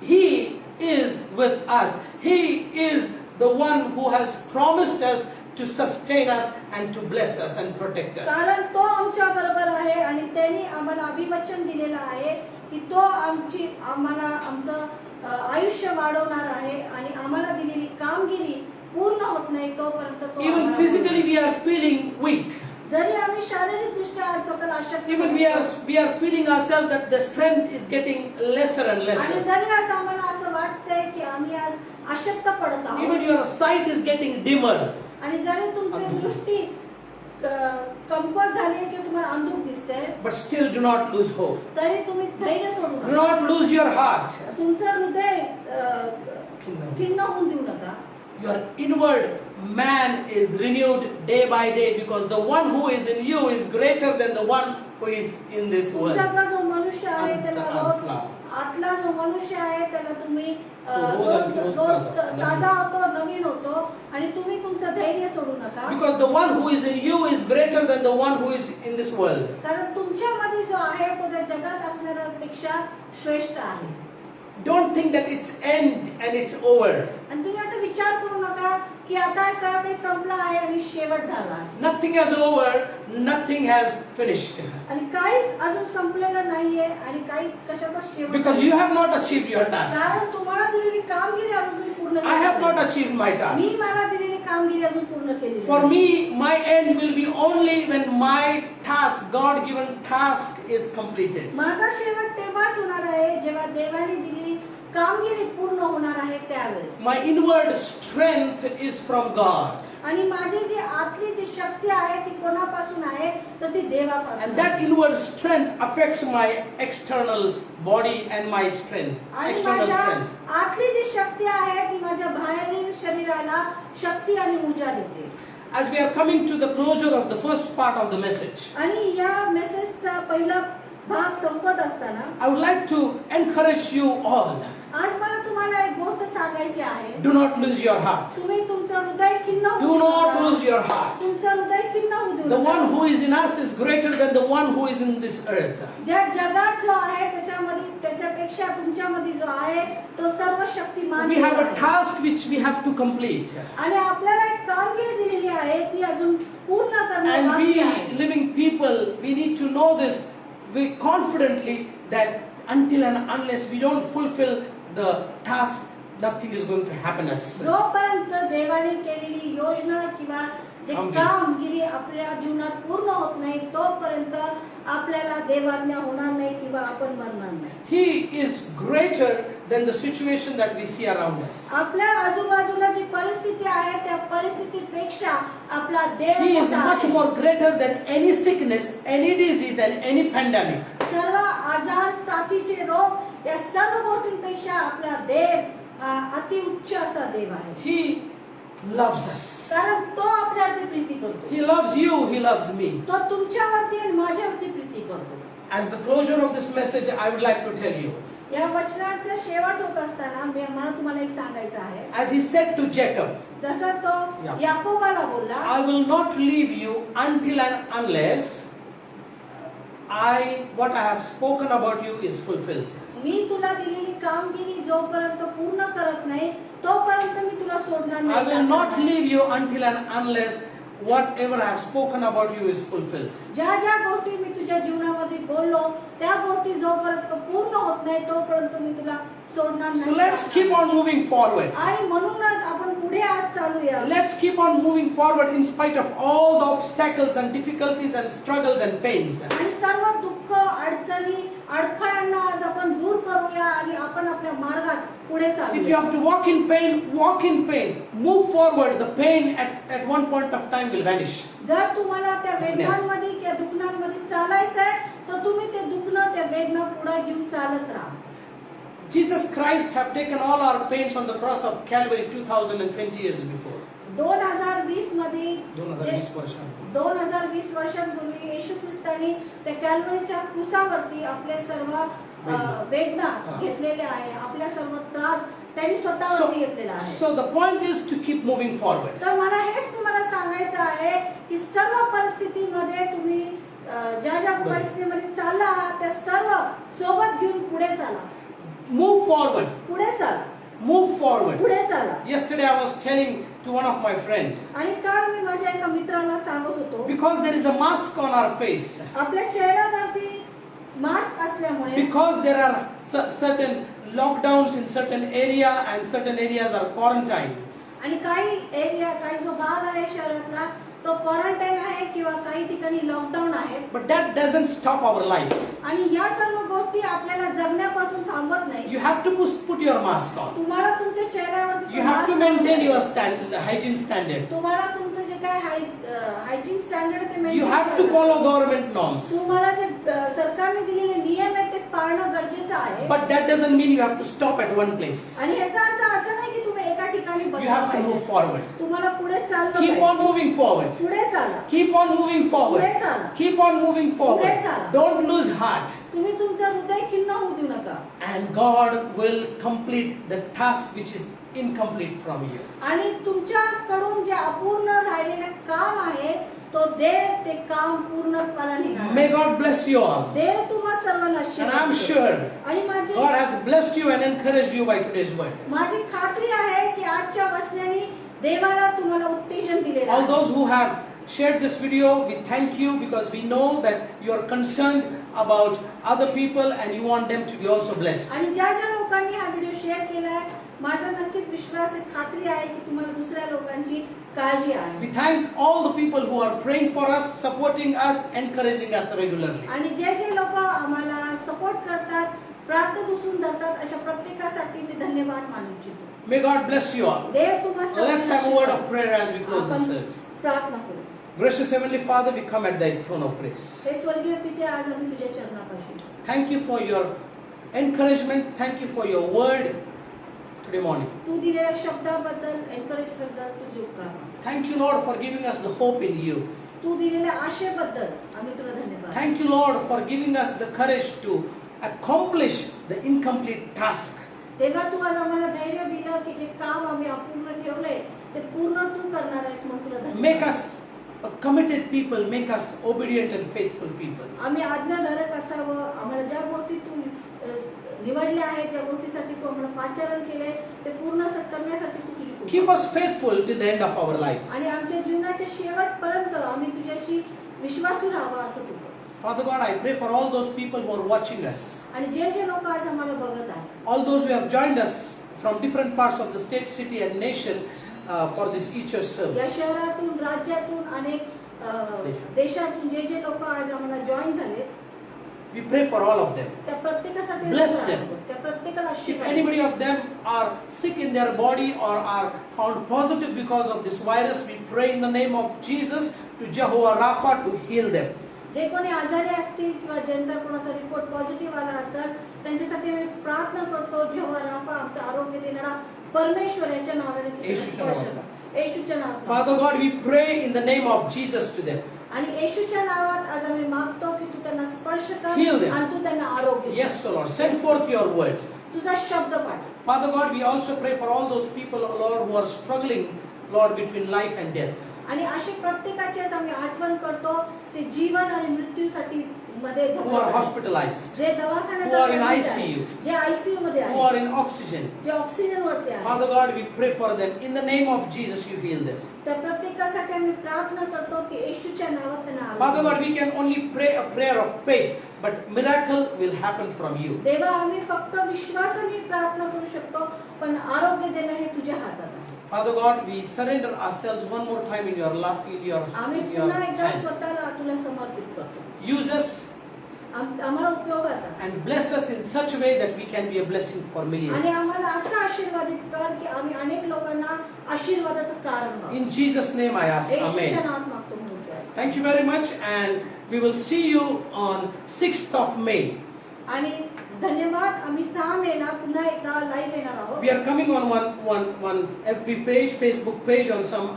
He is with us. He is the one who has promised us to sustain us and to bless us and protect us. कारण तो आमच्या बरोबर आहे आणि त्यांनी आम्हाला अभिवचन दिलेलं आहे की तो आम्हाला आमचं आयुष्य वाढवणार आहे आणि आम्हाला दिलेली कामगिरी पूर्ण होत नाही तोपर्यंत तो Even आम्हाला physically we are feeling weak. जरी आम्ही शारीरिक दृष्ट्या स्वतःला अशक्त Even we are feeling ourselves that the strength is getting lesser and आणि lesser. जरी आज आम्हाला असं वाटतंय की आम्ही आज अशक्त पडत Even आहोत your sight is getting dimmer. आणि जरी तुमची दृष्टी कमकुवत झाली किंवा तुम्हाला अंधुक दिसते But still do not lose hope. तरी तुम्ही धैर्य सोडू Do नका. not lose your heart. तुमचं हृदय खिन्न होऊन देऊ नका. Your inward man is renewed day by day because the one who is in you is greater than the one who is in this world. तुमच्यातला जो मनुष्य आहे त्याला रोज आतला जो मनुष्य आहे त्याला तुम्ही रोज ताजा होतो, नवीन होतो आणि तुम्ही तुमचं धैर्य सोडू नका. Because the one who is in you is greater than the one who is in this world. कारण तुमच्यामध्ये जो आहे तो त्या जगात असणाऱ्यापेक्षा श्रेष्ठ आहे. Don't think that it's end and it's over. आणि तुम्ही असं विचार करू नका की आता हे सगळं काही संपलं आहे आणि शेवट झाला आहे. Nothing has over, nothing has finished. आणि काहीच अजून संपलेलं नाहीये आणि काही कशाचा शेवट Because you have not achieved your task. कारण तुम्हाला दिलेली कामगिरी अजून तुम्ही पूर्ण I have not achieved my me task. मला दिलेली कामगिरी अजून पूर्ण केली For me, my end will be only when my task, God-given task, is completed. माझा शेवट तेव्हाच होणार आहे जेव्हा देवाने दिलेली कामगिरी पूर्ण होणार आहे त्यावेळेस. My inward strength is from God. आणि माझी जी आतली जी शक्ती आहे ती कोणापासून आहे तर ती देवापासून And that inward strength affects my external body and my strength, आणि external माझ्या strength. आतली जी शक्ती आहे ती माझ्या बाहेरील शरीराला शक्ती आणि ऊर्जा देते. As we are coming to the closure of the first part of the message, आणि या मेसेजचा पहिला भाग संपत असताना I would like to encourage you all. आज मला तुम्हाला एक गोष्ट सांगायची आहे. Do not lose your heart. तुम्ही तुमचं हृदय खिन्न होऊ Do देऊ not नका. lose your heart. तुमचं हृदय खिन्न होऊ देऊ The नका. one who is in us is greater than the one who is in this earth. ज्या जगात जो आहे त्याच्यामध्ये त्याच्यापेक्षा तुमच्यामध्ये जो आहे तो सर्व Shaktimaan We have Dev a आहे. task which we have to complete. आणि आपल्याला एक कामगिरी दिलेली आहे ती अजून पूर्ण करणे And बाकी we आहे. living people, we need to know this confidently that until and unless we don't fulfill the task, nothing is going to happen us. जोपर्यंत देवाने केलेली योजना किंवा जे कामगिरी आपल्या जीवनात पूर्ण होत नाही तोपर्यंत आपल्याला देवाज्ञा होणार नाही किंवा आपण मरणार नाही. He is greater than the situation that we see around us. आपल्या आजूबाजूला जी परिस्थिती आहे त्या परिस्थितीपेक्षा आपला देव He is मोठा much आहे. more greater than any sickness, any disease and any pandemic. सर्व आजार साथीचे रोग या सर्व गोष्टींपेक्षा आपला देव हा अति उच्च असा देव आहे. He loves us. कारण तो आपल्यावरती प्रीती करतो. He loves you, he loves me. तो तुमच्यावरती आणि माझ्यावरती प्रीती करतो. As the closure of this message, I would like to tell you. या वचनाचा शेवट होत असताना मला तुम्हाला एक सांगायचं आहे. As he said to Jacob, जसा तो याकोबाला बोलला, I will not leave you until and unless what I have spoken about you is fulfilled. मी तुला दिलेली कामगिरी जोपर्यंत पूर्ण करत नाही तोपर्यंत मी तुला सोडणार I will नाही. not leave you until and unless whatever I have spoken about you is fulfilled. ज्या ज्या गोष्टी मी तुझ्या जीवनामध्ये बोललो त्या गोष्टी जोपर्यंत पूर्ण होत नाही तोपर्यंत मी तुला सोडणार So नाही. let's keep on moving forward. आणि म्हणूनच आपण पुढे आज चालूया. Let's keep on moving forward in spite of all the obstacles and difficulties and struggles and pains. आणि सर्व दुःख अडचणी अडथळ्यांना आज आपण दूर करूया आणि आपण आपल्या मार्गात पुढे If you चालूया. have to walk in pain, walk in pain. Move forward. The pain at one point of time will vanish. जर तुम्हाला त्या वेदनांमध्ये किंवा दुःखांमध्ये चालायचं आहे तर तुम्ही ते दुखणं त्या वेदना पुढे घेऊन चालत राहा. Jesus Christ have taken all our pains on the cross of Calvary 2020 years before. 2020 मध्ये 2020 वर्षांपूर्वी. 2020 वर्षांपूर्वी येशू ख्रिस्ताने त्या कॅल्वरीच्या क्रूसावरती आपले सर्व वेदना घेतलेले आहे. आपल्या सर्व त्रास त्यांनी स्वतःवरती घेतलेला आहे. So the point is to keep moving forward. तर मला हेच तुम्हाला सांगायचं आहे की सर्व परिस्थितीमध्ये तुम्ही ज्या ज्या परिस्थितीमध्ये चालला आहात त्या सर्व सोबत घेऊन पुढे चाला. Move forward. पुढे चाला. Move forward. पुढे चाला. Yesterday I was telling to one of my friends, आणि काल मी माझ्या एका मित्राला सांगत होतो because there is a mask on our face, आपल्या चेहऱ्यावरती मास्क असल्यामुळे because there are certain lockdowns in certain area and certain areas are quarantined. आणि काही जो भाग आहे शहरातला तो क्वारंटाईन आहे किंवा काही ठिकाणी लॉकडाऊन आहे. But that doesn't stop our life. आणि या सर्व गोष्टी आपल्याला जगण्यापासून थांबत नाही. You have to put your mask on. तुम्हाला तुमच्या चेहऱ्यावरती You have to maintain your hygiene standard. तुम्हाला तुमचं जे काय हायजीन स्टँडर्ड ते You maintain have to करायचं. follow government norms. तुम्हाला जे सरकारने दिलेले नियम आहेत ते पाळणं गरजेचं आहे. But that doesn't mean you have to stop at one place. आणि याचा अर्थ असं नाही की तुम्ही एका ठिकाणी You बसला have to move पाहिजे. forward. तुम्हाला पुढे चाललं Keep पाहिजे. on moving forward. पुढे चाला. Keep on moving forward. पुढे चाला. Keep on moving forward. पुढे चाला. Don't lose heart. तुम्ही तुमचं हृदय खिन्न होऊ देऊ नका. And God will complete the task which is incomplete from you. आणि तुमच्याकडून जे अपूर्ण राहिलेले काम आहे तो देव ते काम पूर्णत्वाला नेणार May आहे. God bless you all. देव तुम्हा सर्वांना And आशीर्वाद I'm देईल. sure आणि God has blessed you and encouraged you by today's word. माझी खात्री आहे की आजच्या वचनाने देवाला तुम्हाला उत्तेजन दिलेलं All आहे. those who have shared this video, we thank you because we know that you are concerned about other people and you want them to be also blessed. आणि ज्या ज्या लोकांनी हा व्हिडिओ शेअर केलाय, माझा नक्कीच विश्वास आहे, खात्री आहे की तुम्हाला दुसऱ्या लोकांची काळजी आहे. We thank all the people who are praying for us, supporting us, encouraging us regularly. आणि जे जे लोक आम्हाला सपोर्ट करतात, प्रार्थना उचलून धरतात, अशा प्रत्येकासाठी मी धन्यवाद मानू इच्छितो. May God bless you all. देव तुम्हा Let's have a word of prayer as we close this service. प्रार्थना करू. Gracious Heavenly Father, we come at thy throne of grace. हे स्वर्गीय पिते, आज आम्ही तुझ्या चरणापाशी. Thank you for your encouragement. Thank you for your word today morning. तू दिलेल्या शब्दाबद्दल, एन्करेजमेंटबद्दल तुझे उपकार. Thank you, Lord, for giving us the hope in you. तू दिलेल्या आशेबद्दल आम्ही तुला धन्यवाद. Thank you, Lord, for giving us the courage to accomplish the incomplete task. तेव्हा तू आज आम्हाला धैर्य दिलं की जे काम आम्ही अपूर्ण ठेवले ते पूर्ण तू करणार आहेस, म्हणून तुला धन्यवाद. Make us a committed people, make us obedient and faithful people. आम्ही आज्ञाधारक असावं. आम्हाला ज्या गोष्टी तू निवडल्या आहेत, ज्या गोष्टीसाठी तू आम्हाला पाचारण केले, ते पूर्ण करण्यासाठी तू तुझी कृपा. Keep us faithful till the end of our life. आणि आमच्या जीवनाच्या शेवटपर्यंत आम्ही तुझ्याशी विश्वासू राहावं असं तू कर. Father God, I pray for all those people who are watching us, आणि जे जे लोक आज आम्हाला बघत आहेत, all those who have joined us from different parts of the state, city and nation for this Easter या service. शहरातून, राज्यातून, अनेक देशातून जे जे लोक आज आम्हाला जॉईन झाले, We pray for all of them. त्या प्रत्येकासाठी Bless आशीर्वाद them. कर. त्या प्रत्येकाला If आशीर्वाद anybody of them are sick in their body or are found positive because of this virus, we pray in the name of Jesus to Jehovah Rapha to heal them. जे कोणी आजारी असतील किंवा ज्यांचा कोणाचा रिपोर्ट पॉझिटिव्ह आला असेल, त्यांच्यासाठी मी प्रार्थना करतो, जेव्हा राफा आमचं आरोग्य देणारा परमेश्वर याच्या नावाने येशूच्या नावाने. येशूच्या नावाने. Father God, we pray in the name of Jesus to them. आणि येशूच्या नावात आज आम्ही मागतो की तू त्यांना स्पर्श कर Heal them. आणि तू त्यांना आरोग्य दे. Yes, O Lord, send forth your word. तुझा शब्द पाठव. Father God, we also pray for all those people, O Lord, who are struggling, Lord, between life and death. आणि अशी प्रत्येकाची आज आम्ही आठवण करतो, ते जीवन आणि मृत्यूसाठी मध्ये Who are hospitalized, जे दवाखान्यात who are in आहेत, ICU, जे आयसीयू मध्ये who आहेत, are in oxygen. जे ऑक्सिजन वरती आहेत, Father God, we pray for them. In the name of Jesus, you heal them. त्या प्रत्येकासाठी आम्ही प्रार्थना करतो की येशूच्या नावात त्यांना Father आरोग्य God, we can only pray a prayer of faith, but miracle will happen from you. दे. देवा, आम्ही फक्त विश्वासाने प्रार्थना करू शकतो, पण आरोग्य देणं हे तुझ्या हातात आहे. Father God, we surrender ourselves one more time in your love, आम्ही in your पुन्हा एकदा hand. स्वतःला तुला समर्पित करतो. Use us आम्हाला उपयोग आहे and bless us in such a way that we can be a blessing for आणि millions. आम्हाला असं आशीर्वादित कर की आम्ही अनेक लोकांना आशीर्वादाचं कारण बनू. In Jesus' name I ask. येशूच्या Amen. नावात मागतो म्हणून ते. Thank you very much, and we will see you on 6th of May. आणि धन्यवाद. आम्ही 6 मेला पुन्हा एकदा लाईव्ह येणार आहोत. We are coming on one FB page, Facebook page on some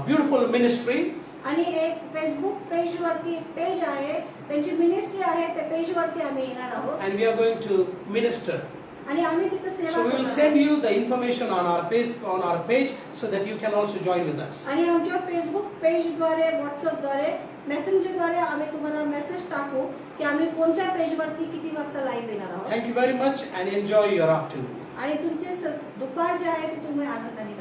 beautiful ministry. आणि एक फेसबुक पेज वरती एक पेज आहे, त्यांची मिनिस्ट्री आहे, त्या पेज वरती आम्ही येणार आहोत And we are going to minister. आणि आम्ही तिथे सेवा So we will करणार send आहोत. you the information on our page so that you can also join with us. आणि आमच्या फेसबुक पेजद्वारे, व्हॉट्सअपद्वारे, मेसेंजरद्वारे आम्ही तुम्हाला मेसेज टाकू की आम्ही कोणत्या पेजवरती किती वाजता लाईव्ह येणार आहोत. Thank you very much and enjoy your afternoon. आणि तुमचे दुपार जे आहे ते तुम्ही आनंदाने